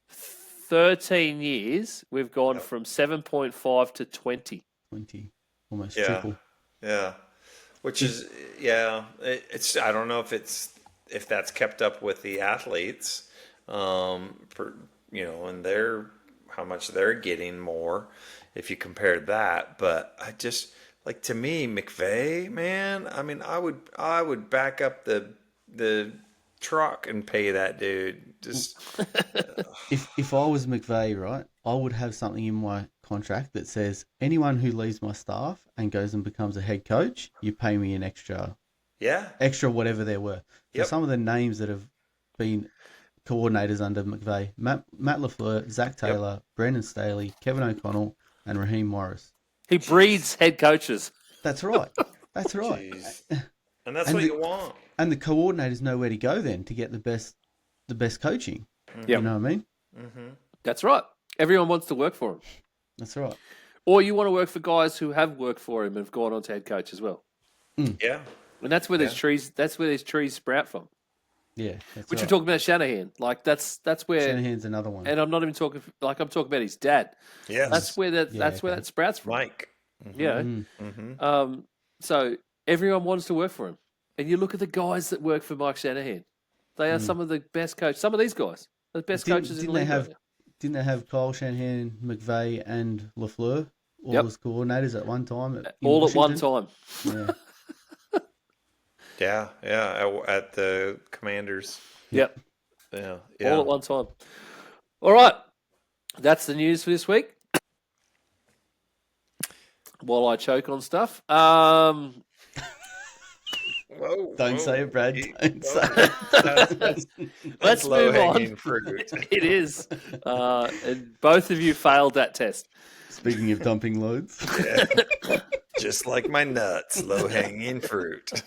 13 years, we've gone from 7.5 to 20. 20, almost triple. Yeah. Which is, it's, I don't know if that's kept up with the athletes, and how much they're getting more if you compare that. But I just, to me, McVay, man, I mean, I would back up the truck and pay that dude. Just if I was McVay, right, I would have something in my contract that says anyone who leaves my staff and goes and becomes a head coach, you pay me an extra whatever they're worth. So some of the names that have been coordinators under McVay: Matt LaFleur, Zach Taylor, Brandon Staley, Kevin O'Connell, and Raheem Morris. He breeds head coaches. That's right. That's right. Jeez. And that's what you want. And the coordinators know where to go then to get the best coaching. Yep. You know what I mean? Mm-hmm. That's right. Everyone wants to work for him. That's right. Or you want to work for guys who have worked for him and have gone on to head coach as well. Yeah. And that's where these trees. That's where these trees sprout from. Yeah. That's Which right. we're talking about Shanahan. That's where Shanahan's another one. And I'm not even talking I'm talking about his dad. Yeah. That's where where that sprouts from. Mike. Mm-hmm. Yeah. Mm-hmm. So everyone wants to work for him. And you look at the guys that work for Mike Shanahan. They are some of the best coaches. Some of these guys, the best coaches in the league. Didn't they have Kyle Shanahan, McVay, and LaFleur all as coordinators at one time? All at one time. Yeah. At the Commanders. Yep. Yeah. All at one time. All right. That's the news for this week. While I choke on stuff. Whoa, Don't say it, Brad. Don't say it. Let's move on. Fruit. It is. And both of you failed that test. Speaking of dumping loads. Yeah. Just like my nuts, low-hanging fruit.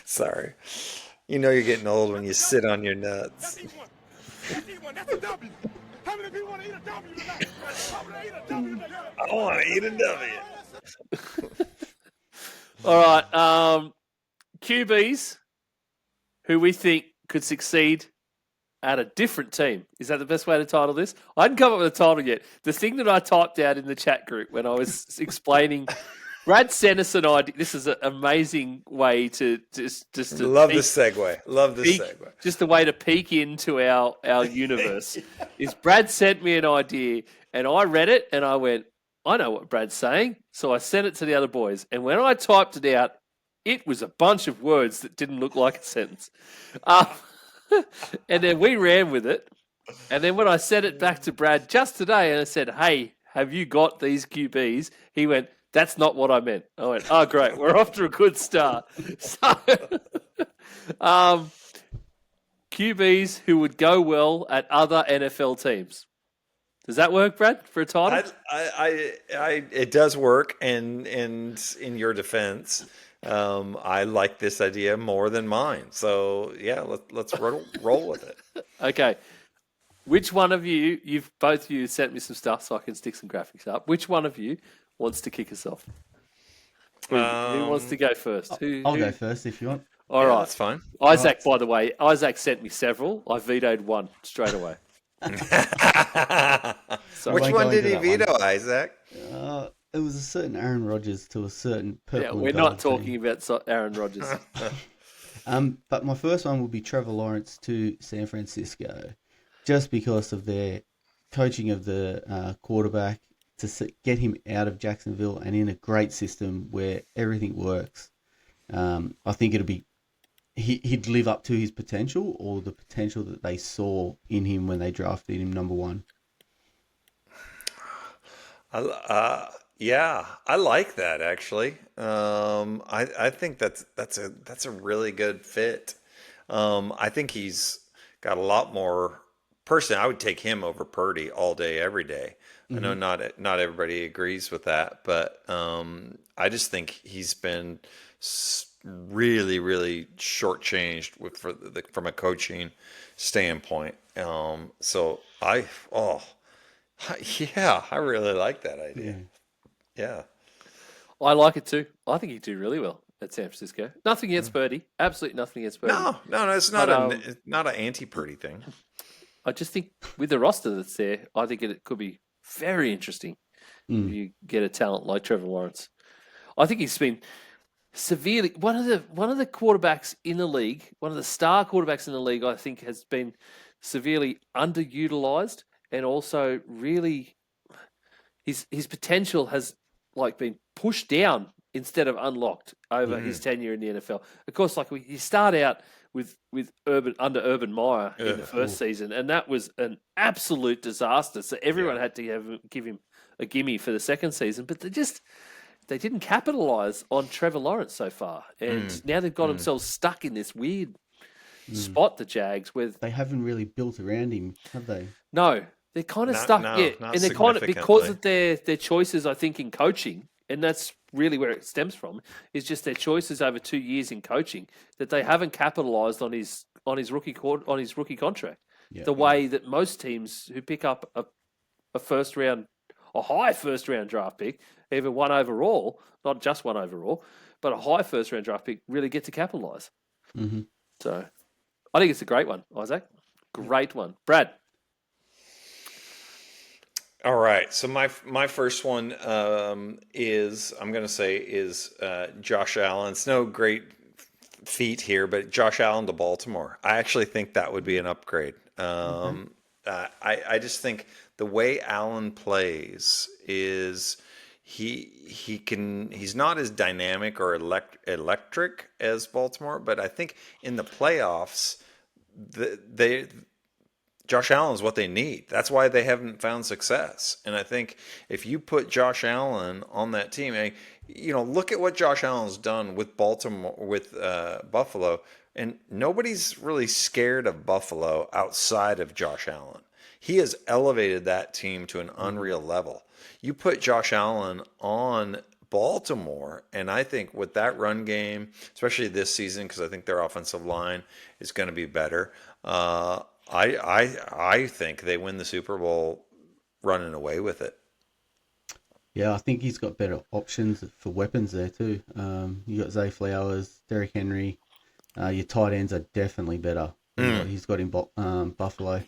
Sorry. You know you're getting old when you sit on your nuts. That's a W. How many people want to eat a W tonight? I want to eat a W. All right. QBs who we think could succeed at a different team. Is that the best way to title this? I hadn't come up with a title yet. The thing that I typed out in the chat group when I was explaining Brad sent us an idea. This is an amazing way to just to Love peek- this segue. Love this peek- segue. Just a way to peek into our universe. Is Brad sent me an idea, and I read it, and I went, I know what Brad's saying. So I sent it to the other boys, and when I typed it out, it was a bunch of words that didn't look like a sentence. And then we ran with it. And then when I sent it back to Brad just today, and I said, "Hey, have you got these QBs?" He went, "That's not what I meant." I went, "Oh, great. We're off to a good start." So, QBs who would go well at other NFL teams. Does that work, Brad, for a title? It does work, and in your defense, I like this idea more than mine. So yeah, let's roll with it. Okay. Which one of you, both of you sent me some stuff so I can stick some graphics up. Which one of you wants to kick us off? Who wants to go first? I'll go first if you want. All right. That's fine. Isaac, by the way, Isaac sent me several. I vetoed one straight away. So Which won't one go did into he that one. veto, Isaac? It was a certain Aaron Rodgers to a certain purple. yeah, and we're gold not talking team. about Aaron Rodgers. But my first one will be Trevor Lawrence to San Francisco, just because of their coaching of the quarterback to get him out of Jacksonville and in a great system where everything works. I think he'd live up to his potential, or the potential that they saw in him when they drafted him number one. Yeah, I like that actually. I think that's a really good fit. I think he's got a lot more. Personally, I would take him over Purdy all day, every day. I know not everybody agrees with that, but I just think he's been really, really shortchanged from a coaching standpoint. So I really like that idea. Yeah. I like it too. I think he'd do really well at San Francisco. Nothing against Purdy. Absolutely nothing against Purdy. No, it's not But, it's not an anti-Purdy thing. I just think with the roster that's there, I think it could be very interesting if you get a talent like Trevor Lawrence. I think he's been severely one of the quarterbacks in the league, one of the star quarterbacks in the league. I think has been severely underutilized, and also really his potential has been pushed down instead of unlocked over his tenure in the NFL. Of course, you start out with Urban Meyer in the first season, and that was an absolute disaster. So everyone had to give him a gimme for the second season, but they didn't capitalize on Trevor Lawrence so far, and now they've got themselves stuck in this weird spot. The Jags, where They haven't really built around him, have they? no, they're kind of stuck. not And they're kind of because significantly. of their choices, I think, in coaching, and that's really where it stems from. Is just their choices over 2 years in coaching that they haven't capitalized on his rookie contract. Yeah. The way that most teams who pick up a high first round draft pick, even one overall, not just one overall, but a high first round draft pick, really get to capitalize. Mm-hmm. So I think it's a great one, Isaac. Great one. Brad. All right. So my first one is Josh Allen. It's no great feat here, but Josh Allen to Baltimore. I actually think that would be an upgrade. I just think the way Allen plays is he's not as dynamic or electric as Baltimore, but I think in the playoffs Josh Allen is what they need. That's why they haven't found success. And I think if you put Josh Allen on that team, look at what Josh Allen's done with Buffalo, and nobody's really scared of Buffalo outside of Josh Allen. He has elevated that team to an unreal level. You put Josh Allen on Baltimore, and I think with that run game, especially this season, because I think their offensive line is going to be better, I think they win the Super Bowl running away with it. Yeah, I think he's got better options for weapons there too. You got Zay Flowers, Derrick Henry. Your tight ends are definitely better than what he's got in Buffalo.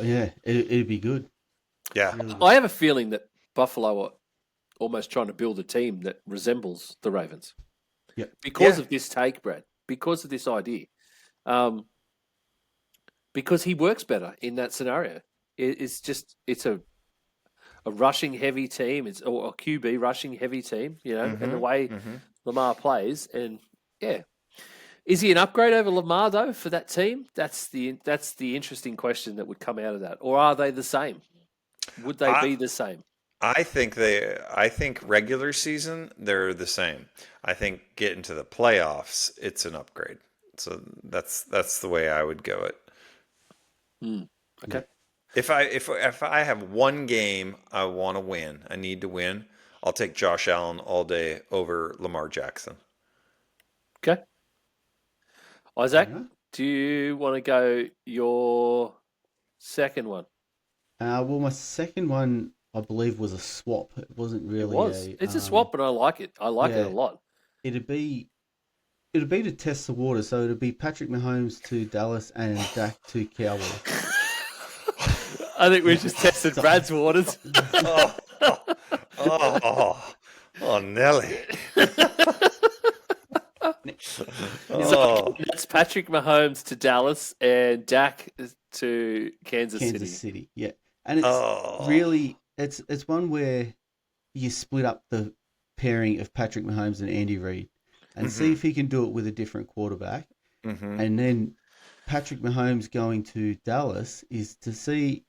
Yeah, it'd be good. Yeah. I have a feeling that Buffalo almost trying to build a team that resembles the Ravens. Yeah. Because of this take, Brad. Because of this idea. Because he works better in that scenario. It's a rushing heavy team. It's or a QB rushing heavy team, and the way Lamar plays. And yeah. Is he an upgrade over Lamar though for that team? That's the interesting question that would come out of that. Or are they the same? Would they be the same? I think regular season they're the same. I think getting to the playoffs, it's an upgrade. So that's the way I would go it. Okay. If I have one game I want to win, I need to win, I'll take Josh Allen all day over Lamar Jackson. Okay. Isaac, do you want to go your second one? Well, my second one, I believe, was a swap. It wasn't really. It was. It's a swap, but I like it. I like it a lot. It'd be to test the water. So it'd be Patrick Mahomes to Dallas and Dak to Cowboys. I think we just tested Brad's waters. Oh, Nelly. That's Patrick Mahomes to Dallas and Dak to Kansas City. Yeah. And it's really it's one where you split up the pairing of Patrick Mahomes and Andy Reid and see if he can do it with a different quarterback. And then Patrick Mahomes going to Dallas is to see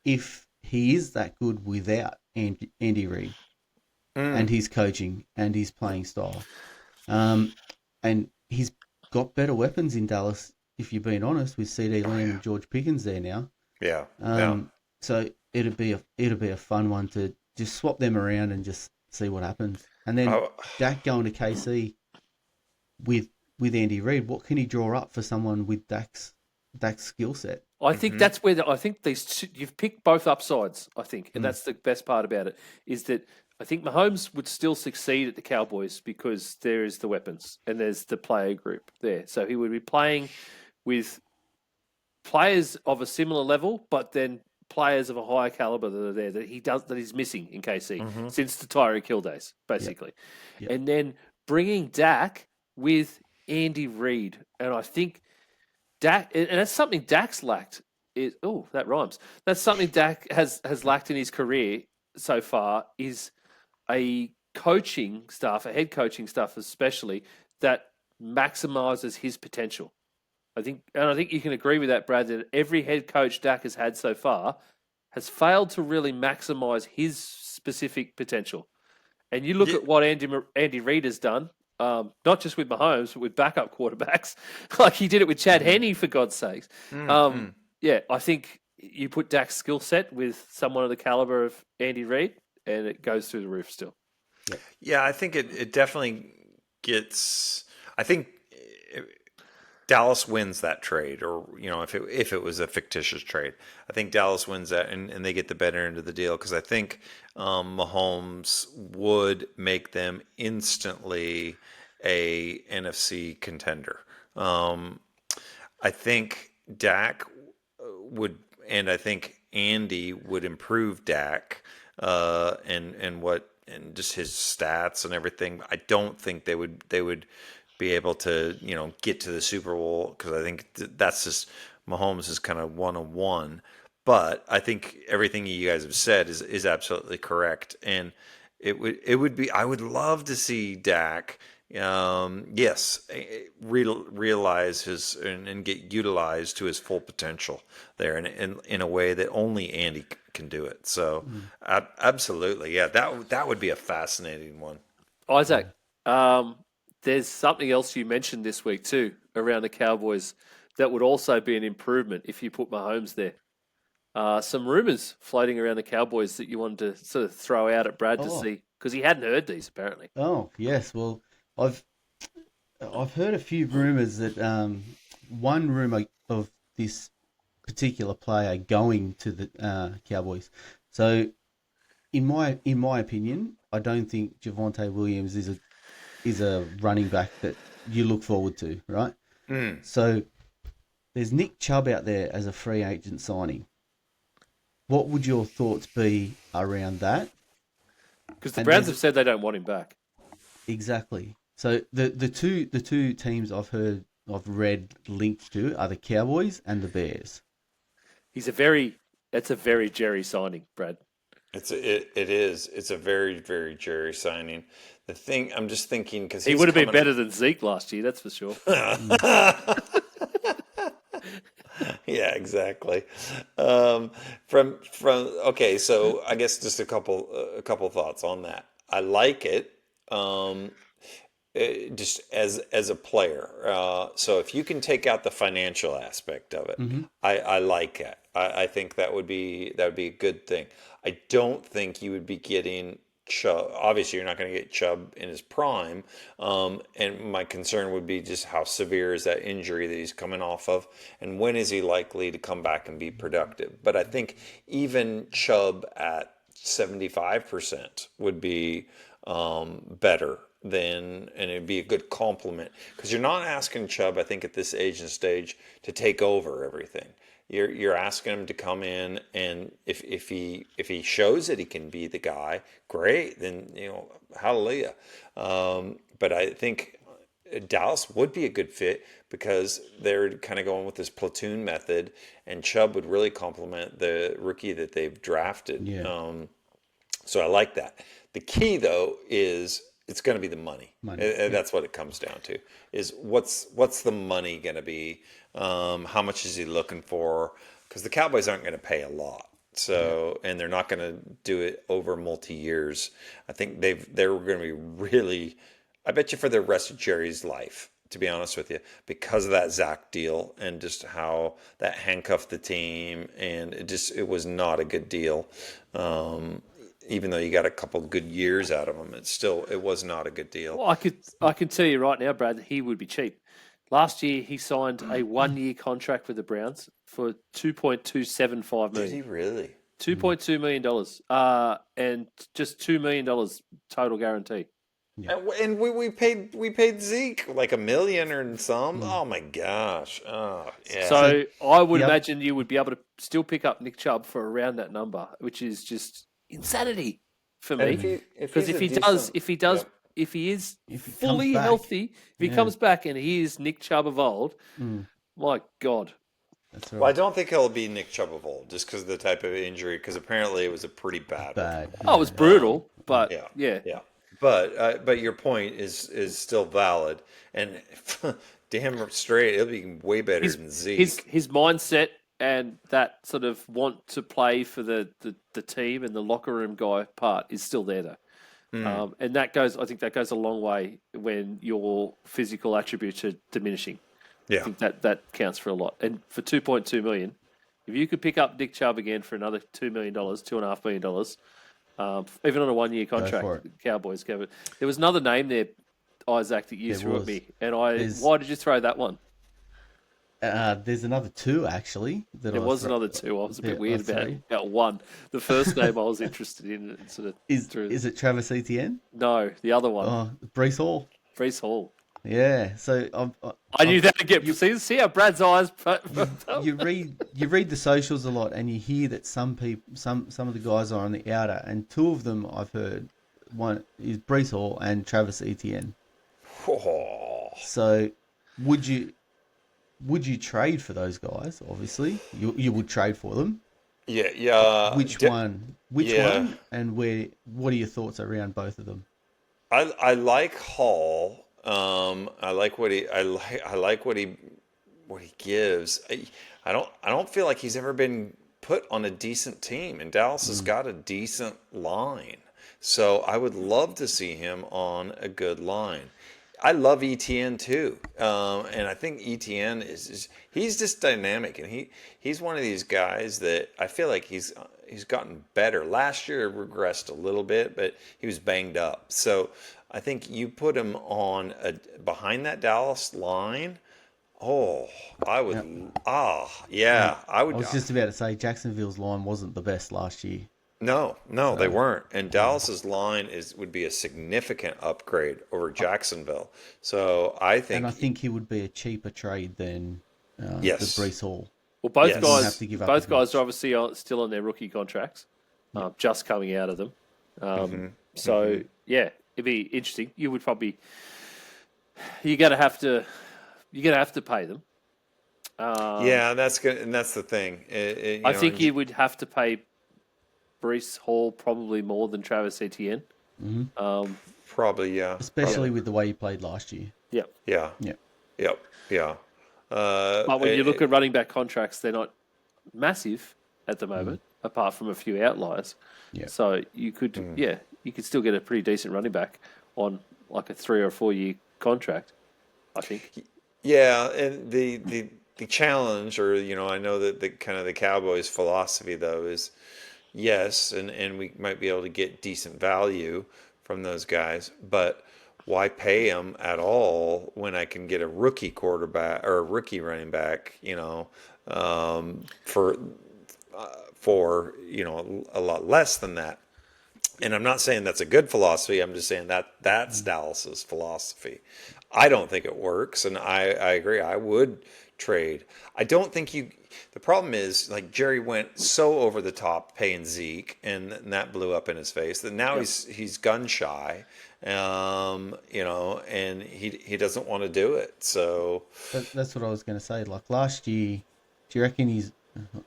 if he is that good without Andy Reid and his coaching and his playing style. And he's got better weapons in Dallas, if you're being honest, with CD Lamb and George Pickens there now. Yeah. So it'd be a fun one to just swap them around and just see what happens. And then Dak going to KC with Andy Reid, what can he draw up for someone with Dak's skill set? I think that's where I think these two, you've picked both upsides. I think, and that's the best part about it is that I think Mahomes would still succeed at the Cowboys because there is the weapons and there's the player group there. So he would be playing with players of a similar level, but then players of a higher caliber that are there that he's missing in KC since the Tyreek Hill days, basically. Yep. And then bringing Dak with Andy Reid, and I think Dak, and that's something Dak's lacked. That rhymes. That's something Dak has lacked in his career so far is a coaching staff, a head coaching staff especially, that maximizes his potential. I think you can agree with that, Brad, that every head coach Dak has had so far has failed to really maximize his specific potential. And you look at what Andy Reid has done, not just with Mahomes, but with backup quarterbacks. Like he did it with Chad Henne, for God's sakes. Yeah, I think you put Dak's skill set with someone of the caliber of Andy Reid, and it goes through the roof still. Yeah, I think it definitely gets. I think Dallas wins that trade, or if it was a fictitious trade, I think Dallas wins that, and they get the better end of the deal because I think Mahomes would make them instantly a NFC contender. I think Dak would, and I think Andy would improve Dak and just his stats and everything. I don't think they would be able to get to the Super Bowl because I think that's just Mahomes is kind of 101. But I think everything you guys have said is absolutely correct, and it would be. I would love to see Dak. Realize his and get utilized to his full potential there, and in a way that only Andy can do it. So, absolutely, yeah, that would be a fascinating one. Isaac, there's something else you mentioned this week too around the Cowboys that would also be an improvement if you put Mahomes there. Some rumors floating around the Cowboys that you wanted to sort of throw out at Brad to see because he hadn't heard these apparently. Oh yes, well. I've heard a few rumors that one rumor of this particular player going to the Cowboys. So, in my opinion, I don't think Javonte Williams is a running back that you look forward to, right? So, there's Nick Chubb out there as a free agent signing. What would your thoughts be around that? Because the And Browns there's- have said they don't want him back. Exactly. So the two teams I've read linked to are the Cowboys and the Bears. That's a very Jerry signing, Brad. It is. It's a very, very Jerry signing. The thing I'm just thinking because He would have been better than Zeke last year, that's for sure. Yeah, exactly. From okay, so I guess just a couple thoughts on that. I like it. Just as a player. So if you can take out the financial aspect of it, I like it. I think that would be a good thing. I don't think you would be getting Chubb. Obviously, you're not going to get Chubb in his prime. And my concern would be just how severe is that injury that he's coming off of, and when is he likely to come back and be productive. But I think even Chubb at 75% would be better than, and it'd be a good compliment because you're not asking Chubb, I think, at this age and stage to take over everything. You're asking him to come in, and if he shows that he can be the guy, great. Then hallelujah. But I think Dallas would be a good fit because they're kind of going with this platoon method, and Chubb would really complement the rookie that they've drafted. Yeah. So I like that. The key though is it's going to be the money. That's what it comes down to. Is what's the money going to be? How much is he looking for? Because the Cowboys aren't going to pay a lot. So, and they're not going to do it over multi-years. I think they're going to be really, I bet you for the rest of Jerry's life, to be honest with you, because of that Zach deal and just how that handcuffed the team, and it was not a good deal. Even though you got a couple good years out of him, it was not a good deal. Well, I can tell you right now, Brad, that he would be cheap. Last year, he signed a 1-year contract with the Browns for $2.275 million. Did he really? $2.2 million, and just $2 million total guarantee. Yeah. And we paid Zeke like $1 million or some. Oh my gosh! Oh yeah. So I would imagine you would be able to still pick up Nick Chubb for around that number, which is just insanity for me. Because if he is fully healthy, if he comes back and he is Nick Chubb of old, my God. That's right. Well, I don't think he'll be Nick Chubb of old, just because of the type of injury. Because apparently it was a pretty bad one. Oh, it was brutal, but Yeah. But your point is still valid, and damn straight, it'll be way better than Zeke. His mindset and that sort of want to play for the team and the locker room guy part is still there though. And I think that goes a long way when your physical attributes are diminishing. Yeah. I think that counts for a lot. And for $2.2 million, if you could pick up Nick Chubb again for another $2 million, $2.5 million, even on a 1-year contract, the Cowboys gave it. There was another name there, Isaac, that you threw at me, and why did you throw that one? There's another two actually. There was another two. I was a bit weird about one. The first name I was interested in. Sort of is it Travis Etienne? No, the other one. Oh, Brees Hall. Brees Hall. Yeah. So I knew that would get. See how Brad's eyes. you read the socials a lot, and you hear that some of the guys are on the outer, and two of them I've heard. One is Brees Hall and Travis Etienne. Oh. So would you trade for those guys? Obviously, you would trade for them. Yeah. Which one? One? And where? What are your thoughts around both of them? I like Hall. I like what he gives. I don't feel like he's ever been put on a decent team, and Dallas has got a decent line. So I would love to see him on a good line. I love ETN too, and I think ETN he's just dynamic, and he's one of these guys that I feel like he's gotten better. Last year regressed a little bit, but he was banged up. So I think you put him on behind that Dallas line. Oh, I would. I would. I was just about to say Jacksonville's line wasn't the best last year. No, they weren't. And Dallas's line would be a significant upgrade over Jacksonville. So I think he would be a cheaper trade than the Brees Hall. Well, both guys are obviously still on their rookie contracts, just coming out of them. So yeah, it'd be interesting. You would probably you're gonna have to pay them. Yeah, and that's good, and that's the thing. I think you would have to pay Brees Hall probably more than Travis Etienne. probably, yeah. Especially with the way he played last year. Yep. Yeah. Yeah. Yep. Yeah. But when you look at running back contracts, they're not massive at the moment, apart from a few outliers. Yeah. So you could, you could still get a pretty decent running back on like a 3 or 4 year contract, I think. Yeah, and the challenge, or I know that the kind of the Cowboys' philosophy though is yes, and we might be able to get decent value from those guys, but why pay them at all when I can get a rookie quarterback or a rookie running back, for a lot less than that. And I'm not saying that's a good philosophy. I'm just saying that that's Dallas's philosophy. I don't think it works, and I agree. I would trade. I don't think the problem is, like, Jerry went so over the top paying Zeke, and that blew up in his face. That now he's gun shy, and he doesn't want to do it. So that's what I was going to say. Like last year, do you reckon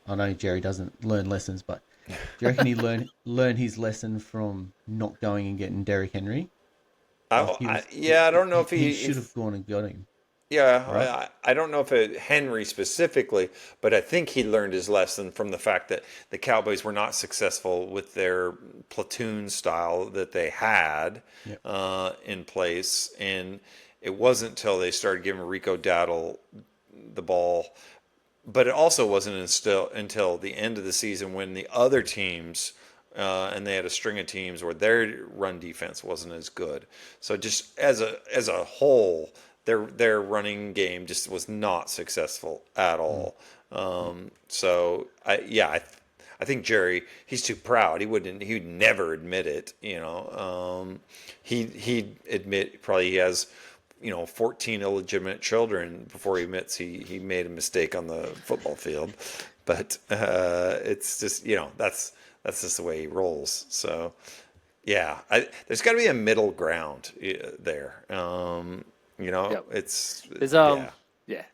I know Jerry doesn't learn lessons, but do you reckon he learned his lesson from not going and getting Derrick Henry? I don't know if he should have gone and got him. Yeah, right? I don't know if Henry specifically, but I think he learned his lesson from the fact that the Cowboys were not successful with their platoon style that they had in place, and it wasn't until they started giving Rico Dowdle the ball. But it also wasn't until the end of the season when the other teams, and they had a string of teams where their run defense wasn't as good. So just as a whole, their running game just was not successful at all. So I think Jerry, he's too proud. He'd never admit it. He'd admit probably he has 14 illegitimate children before he admits he made a mistake on the football field. But it's just, that's just the way he rolls. So, yeah, there's got to be a middle ground there. It's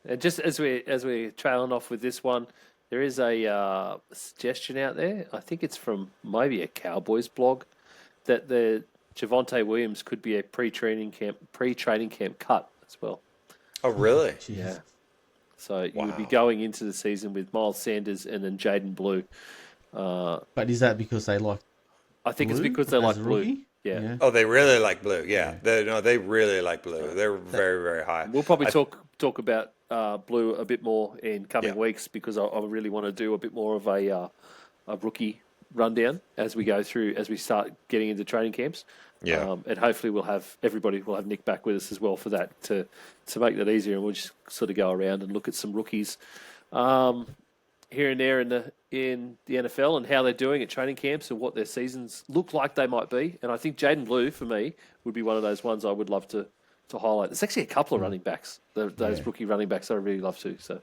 And just as we're trailing off with this one, there is a suggestion out there. I think it's from maybe a Cowboys blog that the Javonte Williams could be a pre-training camp cut as well. Oh, really? Yeah. So you would be going into the season with Miles Sanders and then Jaden Blue. But is that because they like? I think it's because they like Blue. Yeah. Oh, they really like Blue. Yeah. They really like Blue. They're very, very high. We'll probably talk about Blue a bit more in coming weeks because I really want to do a bit more of a rookie rundown as we start getting into training camps. Yeah. And hopefully we'll have Nick back with us as well for that to make that easier, and we'll just sort of go around and look at some rookies here and there in the NFL and how they're doing at training camps and what their seasons look like they might be. And I think Jaden Blue for me would be one of those ones I would love to highlight. There's actually a couple of running backs, those rookie running backs I really love to. So,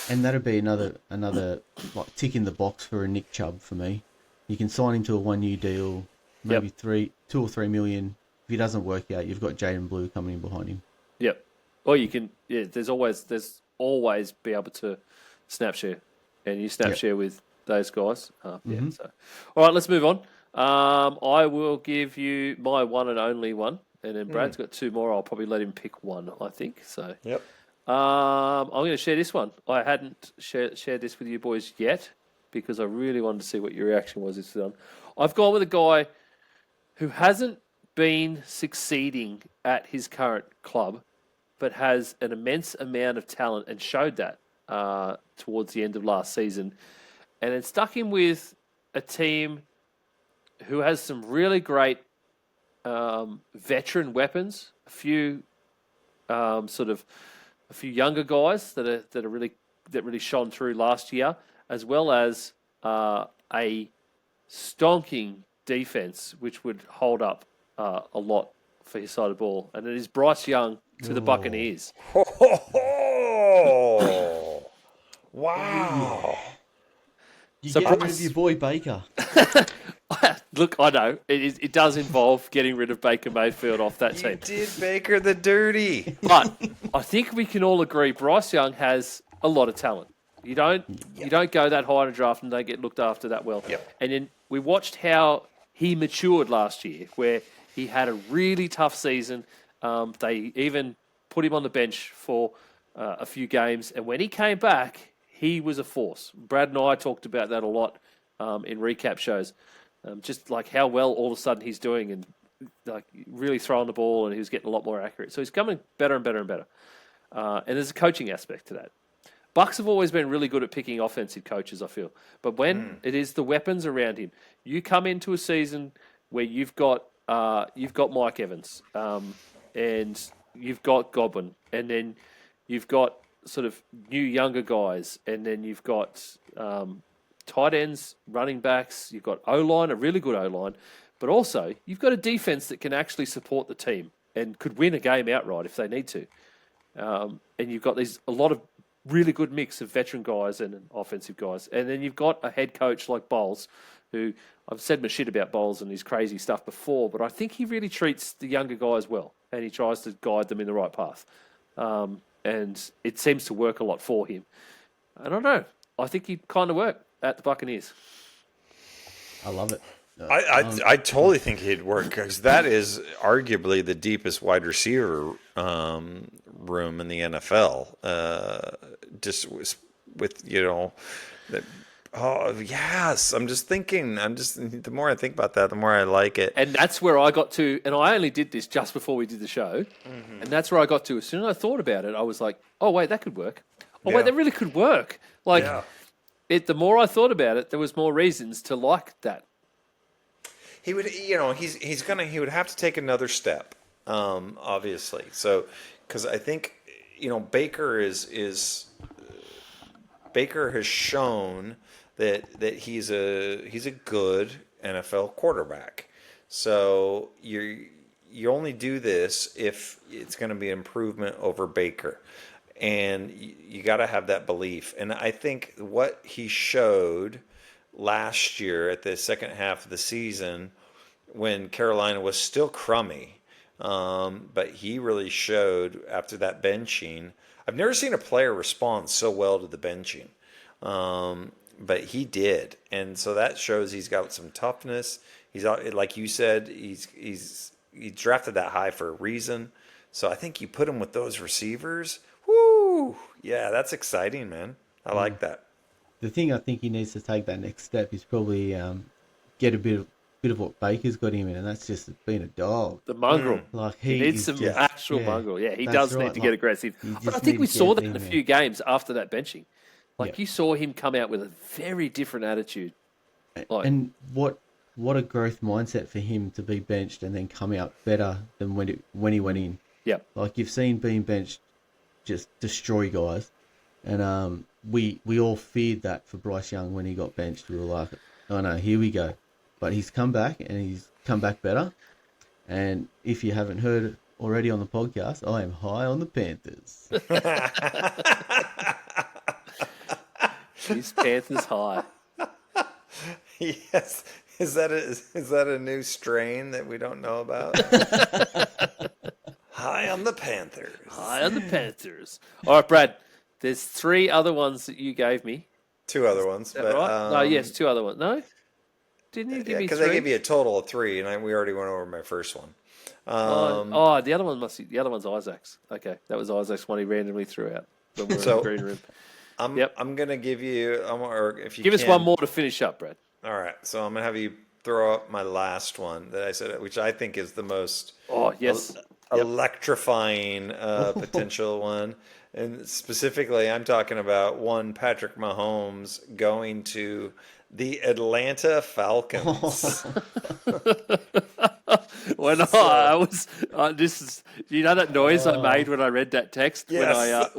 and that'd be another like tick in the box for a Nick Chubb for me. You can sign him to a 1 year deal, maybe 2 or 3 million. If he doesn't work out, you've got Jaden Blue coming in behind him. Yep. Or you can, there's always be able to snap share, and you snap share with those guys. So, all right, let's move on. I will give you my one and only one, and then Brad's got 2 more. I'll probably let him pick one, I think. So, yep. I'm going to share this one. I hadn't shared this with you boys yet, because I really wanted to see what your reaction was this one. I've gone with a guy who hasn't been succeeding at his current club, but has an immense amount of talent and showed that towards the end of last season. And it stuck him with a team who has some really great veteran weapons, a few younger guys that really shone through last year, as well as a stonking defense, which would hold up a lot for his side of the ball. And it is Bryce Young to the Buccaneers. Oh, wow. You get rid of your boy Baker. Look, I know it does involve getting rid of Baker Mayfield off that You team. did Baker the dirty. But I think we can all agree Bryce Young has a lot of talent. You don't go that high in a draft and they get looked after that well. Yep. And then we watched how he matured last year, where he had a really tough season. They even put him on the bench for a few games, and when he came back, he was a force. Brad and I talked about that a lot in recap shows, just like how well all of a sudden he's doing, and like really throwing the ball, and he was getting a lot more accurate. So he's coming better and better and better. And there's a coaching aspect to that. Bucks have always been really good at picking offensive coaches, I feel. But when it is the weapons around him, you come into a season where you've got Mike Evans, and you've got Godwin, and then you've got sort of new younger guys, and then you've got tight ends, running backs, you've got O-line, a really good O-line, but also you've got a defense that can actually support the team and could win a game outright if they need to. And you've got a lot of really good mix of veteran guys and offensive guys. And then you've got a head coach like Bowles, who I've said my shit about Bowles and his crazy stuff before, but I think he really treats the younger guys well, and he tries to guide them in the right path. And it seems to work a lot for him. I don't know. I think he'd kind of work at the Buccaneers. I love it. I totally think he'd work, because that is arguably the deepest wide receiver room in the NFL. Just with oh yes, I'm just thinking. The more I think about that, the more I like it. And that's where I got to, and I only did this just before we did the show, and that's where I got to. As soon as I thought about it, I was like, oh wait, that could work. Oh wait, that really could work. Like, the more I thought about it, there was more reasons to like that. He would, he would have to take another step, obviously. So, because I think, Baker Baker has shown that he's a good NFL quarterback. So you only do this if it's going to be an improvement over Baker, and you got to have that belief. And I think what he showed last year at the second half of the season, when Carolina was still crummy, but he really showed after that benching. I've never seen a player respond so well to the benching, but he did, and so that shows he's got some toughness. He's, like you said, he drafted that high for a reason. So I think you put him with those receivers. Woo! Yeah, that's exciting, man. I like that. The thing I think he needs to take that next step is probably get a bit of what Baker's got him in, and that's just being a dog. The mongrel. Like he needs some actual mongrel. Yeah, he does need to get aggressive. But I think we saw that in a few games after that benching. Like, you saw him come out with a very different attitude. And what a growth mindset for him to be benched and then come out better than when he went in. Yeah. Like, you've seen being benched just destroy guys. And we all feared that for Bryce Young when he got benched. We were like, oh no, here we go. But he's come back, and he's come back better. And if you haven't heard already on the podcast, I am high on the Panthers. He's Panthers high. Yes. Is that a new strain that we don't know about? High on the Panthers. High on the Panthers. All right, Brad. There's 3 other ones that you gave me. 2 other ones. Is that right? No, yes, 2 other ones. No? Didn't you give me 3? Because I gave you a total of 3, and we already went over my first one. The other one the other one's Isaac's. Okay, that was Isaac's one he randomly threw out when we were in the green room. I'm going to give you, or if you give us one more to finish up, Brad. All right, so I'm going to have you throw up my last one that I said, which I think is the most electrifying potential one. And specifically, I'm talking about one Patrick Mahomes going to the Atlanta Falcons. When I was, this is, you know that noise I made when I read that text? Yes,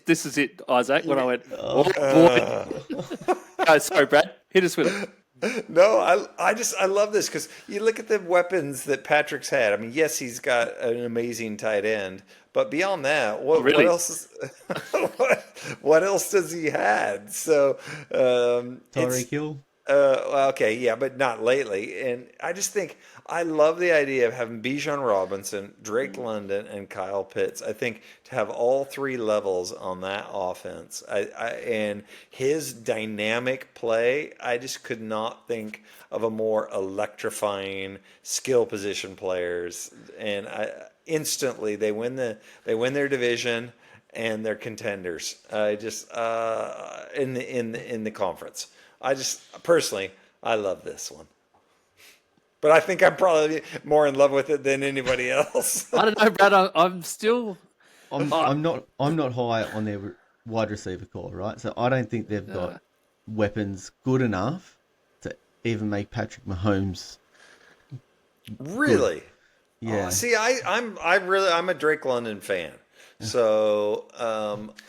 this is it, Isaac. When I went, oh boy. Oh, sorry, Brad. Hit us with it. No, I love this because you look at the weapons that Patrick's had. I mean, yes, he's got an amazing tight end, but beyond that, what else? What else does he had? So, Tyreek Hill. Well, okay, yeah, but not lately. And I just think I love the idea of having Bijan Robinson, Drake London, and Kyle Pitts. I think to have all three levels on that offense, and his dynamic play, I just could not think of a more electrifying skill position players. And instantly they win their division and they're contenders. I just in the conference. I just personally, I love this one, but I think I'm probably more in love with it than anybody else. I don't know, Brad. I'm still. I'm not high on their wide receiver core, right? So I don't think they've got weapons good enough to even make Patrick Mahomes. Really? Yeah. Oh, see, I'm a Drake London fan. So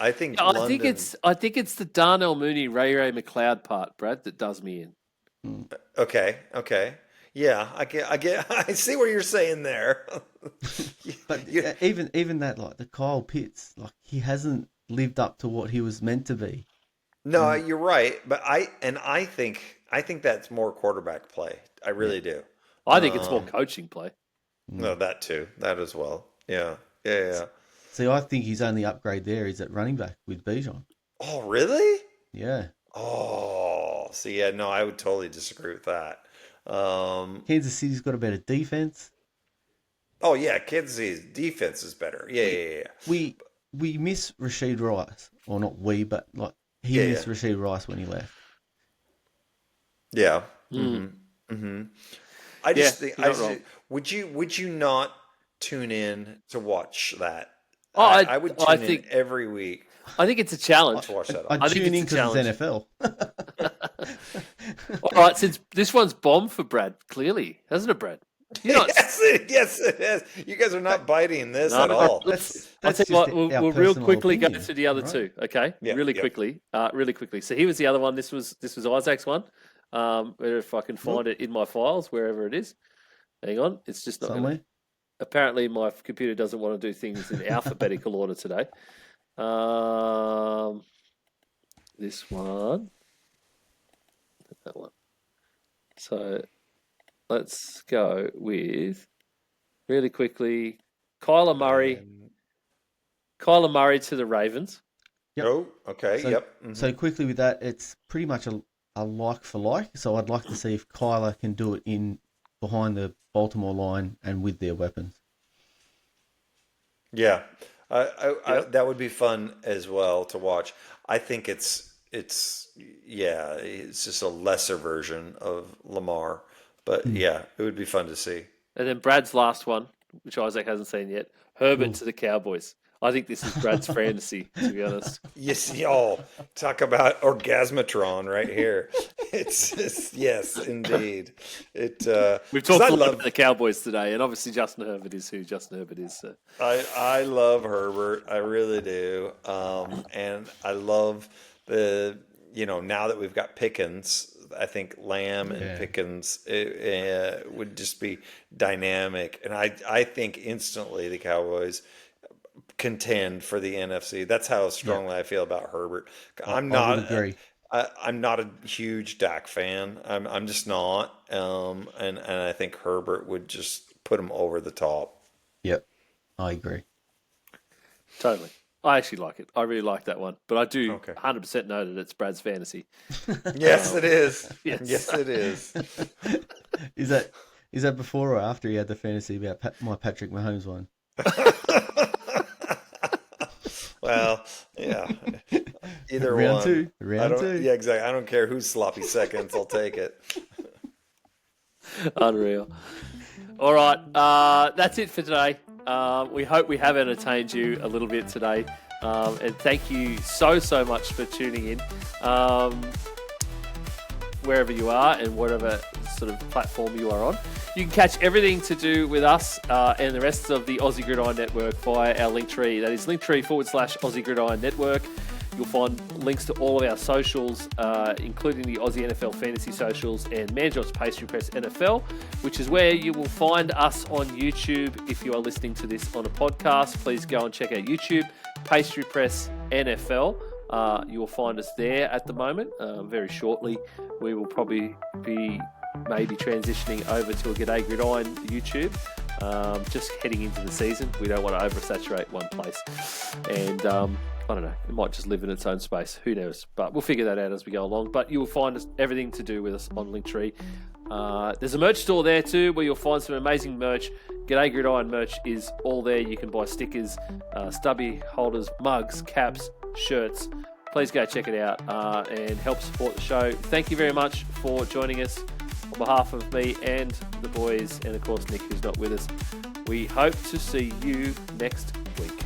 I think I think it's the Darnell Mooney, Ray McLeod part, Brad, that does me in. Okay. Yeah, I see what you're saying there. But even that, like the Kyle Pitts, like he hasn't lived up to what he was meant to be. No, you're right, but I think that's more quarterback play. I really do. I think it's more coaching play. No, that too. That as well. Yeah. See, I think his only upgrade there is at running back with Bijan. Oh, really? Yeah. Oh, see, yeah, no, I would totally disagree with that. Kansas City's got a better defense. Oh, yeah, Kansas City's defense is better. Yeah. We miss Rashid Rice, or not we, but like he missed Rashid Rice when he left. Yeah. I just think wrong. would you not tune in to watch that? Oh, I would tune in every week I think it's a challenge. to watch that. I tune in it's a because it's NFL. All right, since this one's bombed for Brad, clearly, hasn't it, Brad? Yes, it is. You guys are not biting this at all. I'll tell you what, we'll real quickly go through the other two, okay? Yeah, really quickly. So here was the other one. This was Isaac's one. If I can find it in my files, wherever it is. Hang on, it's just not Somewhere. Apparently, my computer doesn't want to do things in alphabetical order today. This one. That one. So let's go with, really quickly, Kyler Murray. Kyler Murray to the Ravens. Yep. Oh, okay. So, Yep. So quickly with that, it's pretty much a like for like. So I'd like to see if Kyler can do it in behind the Baltimore line and with their weapons. Yeah, that would be fun as well to watch. I think it's just a lesser version of Lamar, but yeah, it would be fun to see. And then Brad's last one, which Isaac hasn't seen yet, Herbert to the Cowboys. I think this is Brad's fantasy, to be honest. Yes, y'all talk about orgasmatron right here. It's yes, indeed. We've talked a lot about the Cowboys today, and obviously Justin Herbert is who Justin Herbert is. So. I love Herbert, I really do, and I love now that we've got Pickens. I think Lamb and Pickens would just be dynamic, and I think instantly the Cowboys contend for the NFC. That's how strongly I feel about Herbert. I'm not a huge Dak fan. I'm just not. And I think Herbert would just put him over the top. Yep, I agree. Totally. I actually like it. I really like that one. But I do 100% know that it's Brad's fantasy. Yes, it is. Yes, it is. Is that before or after he had the fantasy about my Patrick Mahomes one? Well, yeah. Either round one. Two. Round two. Yeah, exactly. I don't care who's sloppy seconds. I'll take it. Unreal. All right. That's it for today. We hope we have entertained you a little bit today. And thank you so much for tuning in. Wherever you are and whatever sort of platform you are on. You can catch everything to do with us and the rest of the Aussie Gridiron Network via our Linktree. That is Linktree/Aussie Gridiron Network. You'll find links to all of our socials, including the Aussie NFL Fantasy socials and Manjot's Pastry Press NFL, which is where you will find us on YouTube. If you are listening to this on a podcast, please go and check out YouTube, Pastry Press NFL, You will find us there at the moment. Very shortly, we will probably be maybe transitioning over to a Gday Gridiron YouTube. Just heading into the season, we don't want to oversaturate one place, and I don't know, it might just live in its own space. Who knows? But we'll figure that out as we go along. But you will find us, everything to do with us on Linktree. There's a merch store there too, where you'll find some amazing merch. G'day Gridiron merch is all there. You can buy stickers, stubby holders, mugs, caps, shirts. Please go check it out and help support the show. Thank you very much for joining us on behalf of me and the boys, and of course Nick, who's not with us. We hope to see you next week.